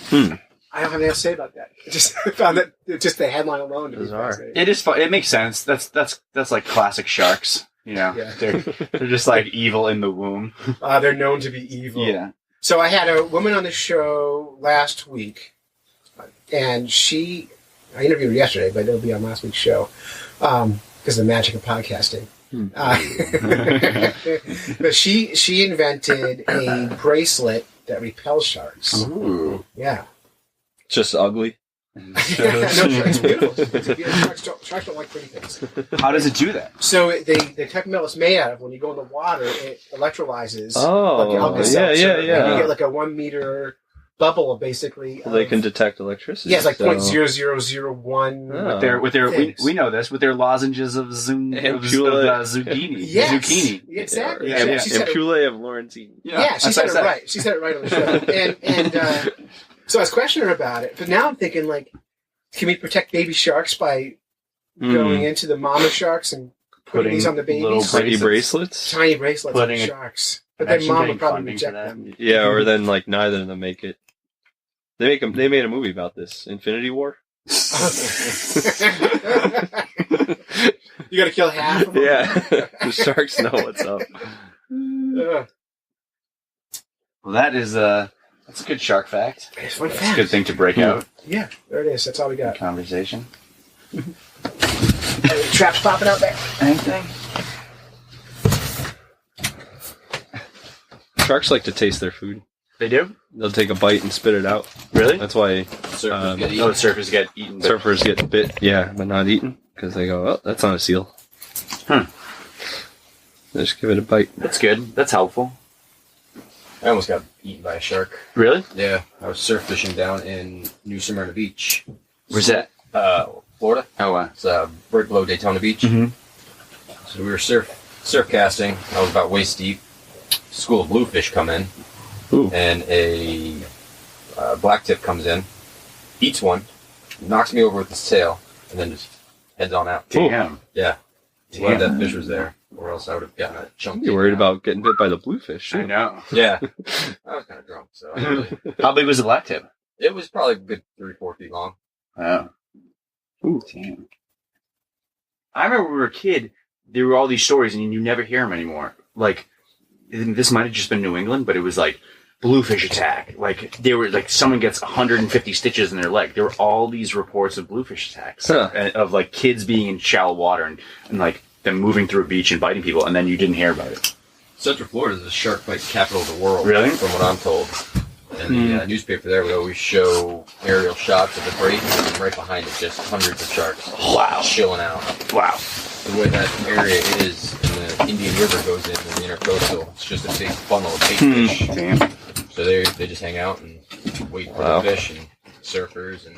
I don't have anything else to say about that. I just found that just the headline alone to be fascinating. It is fun. It makes sense. That's like classic sharks. You know, they're just like evil in the womb. They're known to be evil. Yeah. So I had a woman on the show last week, and I interviewed her yesterday, but it'll be on last week's show because of the magic of podcasting. But she invented a bracelet that repels sharks. Ooh. Yeah. Just ugly. No, sharks beautiful. Sharks don't like pretty things. How does it do that? So the type of metal it's made out of, when you go in the water, it electrolyzes. Oh, yeah. And you get like a 1 meter bubble, basically. They can detect electricity. Yeah, it's like 0.0001. With their we know this with their lozenges of zucchini. Yes, zucchini. Exactly. Ampullae of Laurentine. Yeah, she said it right. She said it right on the show. And so I was questioning her about it, but now I'm thinking, like, can we protect baby sharks by going into the mama sharks and putting these on the babies? Little tiny bracelets? Tiny bracelets on sharks. But then mom would probably reject them. Yeah, or then like neither of them make it. They made a movie about this, Infinity War. You got to kill half of them. Yeah, the sharks know what's up. Well, that's a good shark fact. It's fun fact. It's a good thing to break out. Yeah, there it is. That's all we got. Conversation. Any traps popping out there? Anything? Sharks like to taste their food. They do? They'll take a bite and spit it out. Really? That's why surfers get eaten. Surfers get bit, but not eaten. Because they go, oh, that's not a seal. They just give it a bite. That's good. That's helpful. I almost got eaten by a shark. Really? Yeah. I was surf fishing down in New Smyrna Beach. Where's that? Florida. Oh, wow. It's right below Daytona Beach. Mm-hmm. So we were surf casting. I was about waist deep. School of bluefish come in. Ooh. And a blacktip comes in, eats one, knocks me over with his tail, and then just heads on out. Damn. Yeah. Glad that fish was there, or else I would have gotten a chunk. You're worried about getting bit by the bluefish. I know. Yeah. I was kind of drunk, so. How big was the blacktip? It was probably a good 3-4 feet long. Wow. Ooh, damn. I remember when we were a kid, there were all these stories, and you never hear them anymore. Like, this might have just been New England, but it was like bluefish attack. Like they were like someone gets 150 stitches in their leg. There were all these reports of bluefish attacks of like kids being in shallow water and like them moving through a beach and biting people, and then you didn't hear about it. Central Florida is the shark bite capital of the world. Really? From what I'm told. And the newspaper there would always show aerial shots of the break, and right behind it, just hundreds of sharks. Wow. Chilling out. Wow. The way that area is, and the Indian River goes in the intercoastal, it's just a big funnel of bait fish. Damn. So they just hang out and wait for the fish and surfers and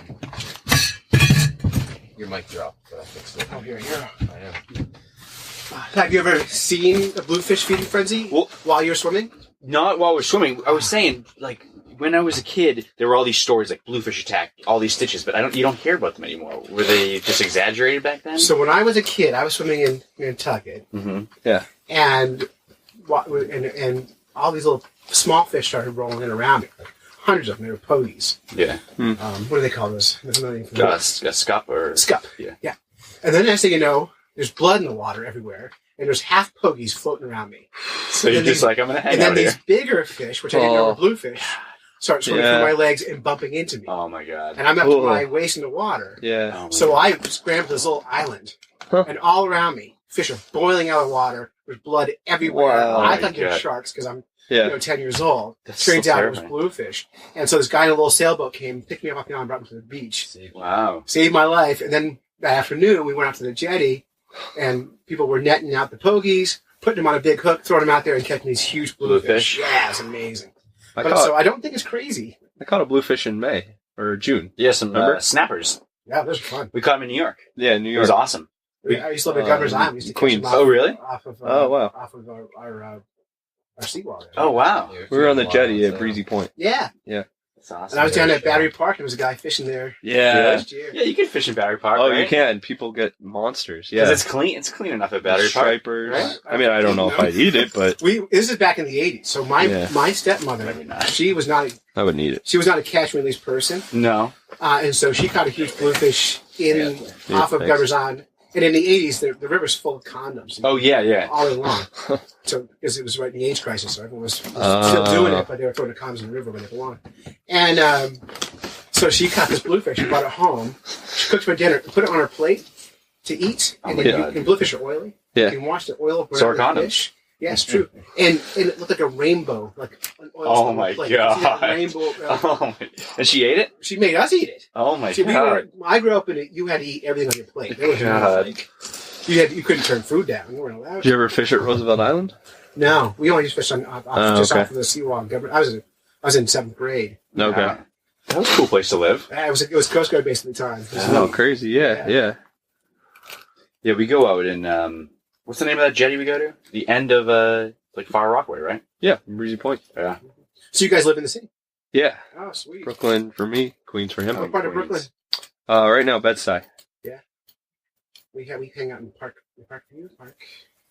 Your mic dropped, but I fixed it. Oh, here. I know. Have you ever seen a bluefish feeding frenzy while you're swimming? Not while we're swimming. I was saying, like, when I was a kid, there were all these stories like bluefish attack, all these stitches, but you don't hear about them anymore. Were they just exaggerated back then? So when I was a kid, I was swimming in Nantucket. Mm-hmm. Yeah. And all these little small fish started rolling in around me. Like hundreds of them. They were pogies. Yeah. What do they call those? There's another name for A scup or... Scup. Yeah. And then next thing you know, there's blood in the water everywhere. And there's half pogies floating around me. So you're just like, I'm going to hang out. And then these bigger fish, which I didn't know were bluefish, start swimming through my legs and bumping into me. Oh my God. And I'm up to my waist in the water. Yeah. Oh So I scrambled to this little island. And all around me, fish are boiling out of the water. There's blood everywhere. Wow. I thought they were sharks because I'm 10 years old. That's Turns so out it was terrifying. bluefish. And so this guy in a little sailboat came, picked me up off the island, brought me to the beach. Wow. Saved my life. And then that afternoon, we went out to the jetty, and people were netting out the pogies, putting them on a big hook, throwing them out there, and catching these huge bluefish. Yeah, it's amazing. So I don't think it's crazy. I caught a bluefish in May or June. Yeah, some snappers. Yeah, those are fun. We caught them in New York. Yeah, New It York. was awesome. I used to live at Governor's Island. We used to catch Queens. them off, Oh, really? Off of, wow. Off of our seawater. Oh, wow. We were on the jetty at Breezy Point. Yeah. That's awesome. And I was down at Battery Park, and there was a guy fishing there Yeah. last year. Yeah, you can fish in Battery Park, Oh, right? you can. People get monsters. 'Cause Yeah. it's clean. It's clean enough at Battery Park. Stripers. Right? I mean, I don't know if I'd eat it, but This is back in the 80s. So my stepmother, Maybe not. she was not I wouldn't eat it. a catch and release person, No. and so she caught a huge bluefish off of thanks. Governor's Island. And in the 80s, the river's full of condoms. Oh, yeah. All along. So, because it was right in the AIDS crisis, so everyone was still doing it, but they were throwing the condoms in the river when they belonged. And so she caught this bluefish and brought it home. She cooked for dinner, put it on her plate to eat. And then bluefish are oily. Yeah. You can wash the oil of So are the condoms. fish. Yeah, it's true. And it looked like a rainbow, like an oil Oh on the my plate. You see that God. rainbow. Oh, my. And she ate it? She made us eat it. Oh, my See, God. I grew up in it. You had to eat everything on your plate. There was no, God. like, you couldn't turn food down. You weren't allowed. Did you ever fish at Roosevelt Island? No, we only just fished off okay. of the seawall. I was in 7th grade. Okay. Wow. That was a cool place to live. It was Coast Guard base at the time. Oh, crazy. Yeah. Yeah, we go out and, what's the name of that jetty we go to? The end of, Far Rockaway, right? Yeah. Breezy Point. Yeah. So you guys live in the city? Yeah. Oh, sweet. Brooklyn for me, Queens for him. What part of Brooklyn? Right now, Bed-Stuy. We hang out in Parkview?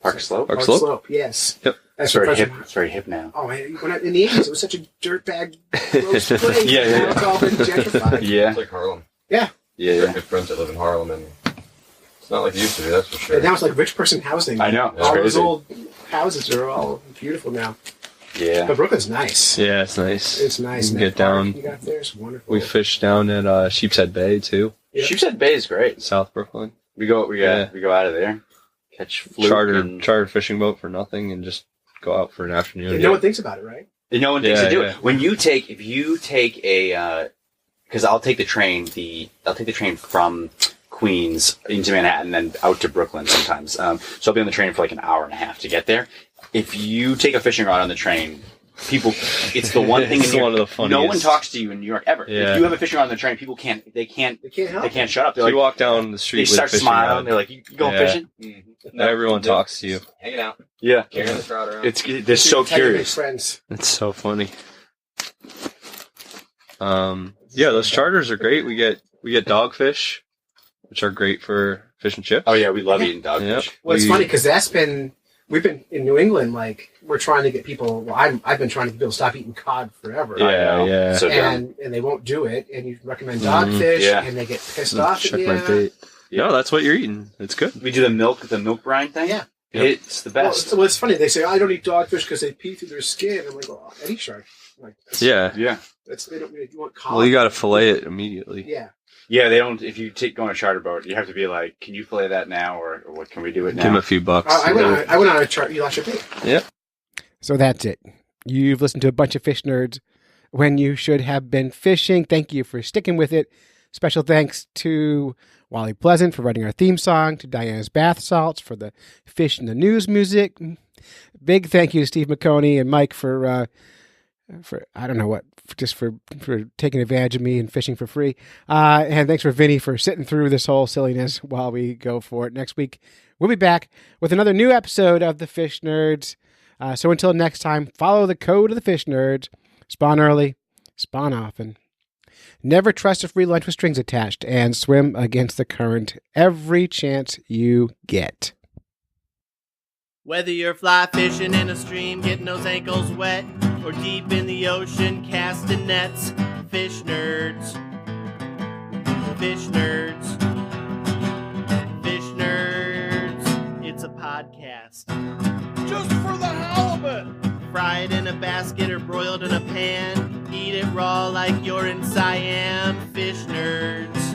Park Slope? Park Slope? Slope, yes. Yep. That's It's very where hip. It's very hip now. Oh, man, in the 80s, it was such a dirtbag, gross place. Yeah. Now it's all been gentrified. Yeah. It's like Harlem. Yeah. I have good friends that live in Harlem, and it's not like it used to be, that's for sure. And now it's like rich person housing. I know. It's All those crazy. old houses are all beautiful now. Yeah. But Brooklyn's nice. Yeah, it's nice. It's nice. You can and get that park down. You got there, it's wonderful. We fished down at Sheepshead Bay, too. Yeah. Sheepshead Bay is great. South Brooklyn. We go out of there, catch fluke. Chartered fishing boat for nothing and just go out for an afternoon. And no one thinks about it, right? And no one thinks to do Yeah. it. When you take, if you take a, because I'll take the train from Queens into Manhattan, and then out to Brooklyn sometimes. So I'll be on the train for like an hour and a half to get there. If you take a fishing rod on the train, it's the one thing It's in New York. one of the funniest. No one talks to you in New York ever. Yeah. If you have a fishing rod on the train, people can't They can't help. they can't shut up. They're So like, you walk down the street they with start a fishing smiling. rod. They're like, "You going Yeah. fishing?" Everyone talks to you. Hanging out, Yeah. carrying the trout around. They're so Tell your curious. friends. It's so funny. Yeah, those charters are great. We get dogfish, which are great for fish and chips. Oh yeah, we love eating dogfish. Yep. Well, it's funny because we've been in New England, like, we're trying to get people, I've been trying to get people to stop eating cod forever. Yeah. So dumb. And they won't do it, and you recommend Mhm. dogfish, Yeah. and they get pissed off at Check you. my bait. No, that's what you're eating. It's good. We do the milk brine thing. Yeah. Yep. It's the best. Well, it's funny. They say, I don't eat dogfish because they pee through their skin. I'm like, well, any shark. I'm like, Yeah. Yeah. they don't. You want cod? Well, you got to fillet it immediately. Yeah. Yeah, they don't. If you go on a charter boat, you have to be like, "Can you fillet that now, or what? Can we do it Give them now?" a few bucks. I went on a chart. You lost your bait. Yep. So that's it. You've listened to a bunch of fish nerds when you should have been fishing. Thank you for sticking with it. Special thanks to Wally Pleasant for writing our theme song, to Diana's Bath Salts for the fish in the news music. Big thank you to Steve Macone and Mike for I don't know what, just for taking advantage of me and fishing for free. And thanks for Vinny for sitting through this whole silliness while we go for it. Next week, we'll be back with another new episode of the Fish Nerds. So until next time, follow the code of the Fish Nerds. Spawn early, spawn often. Never trust a free lunch with strings attached, and swim against the current every chance you get. Whether you're fly fishing in a stream, getting those ankles wet, or deep in the ocean casting nets, Fish Nerds. Fish Nerds. Fish Nerds. It's a podcast. Just for the halibut! Fry it in a basket or broiled in a pan. Eat it raw like you're in Siam. Fish Nerds.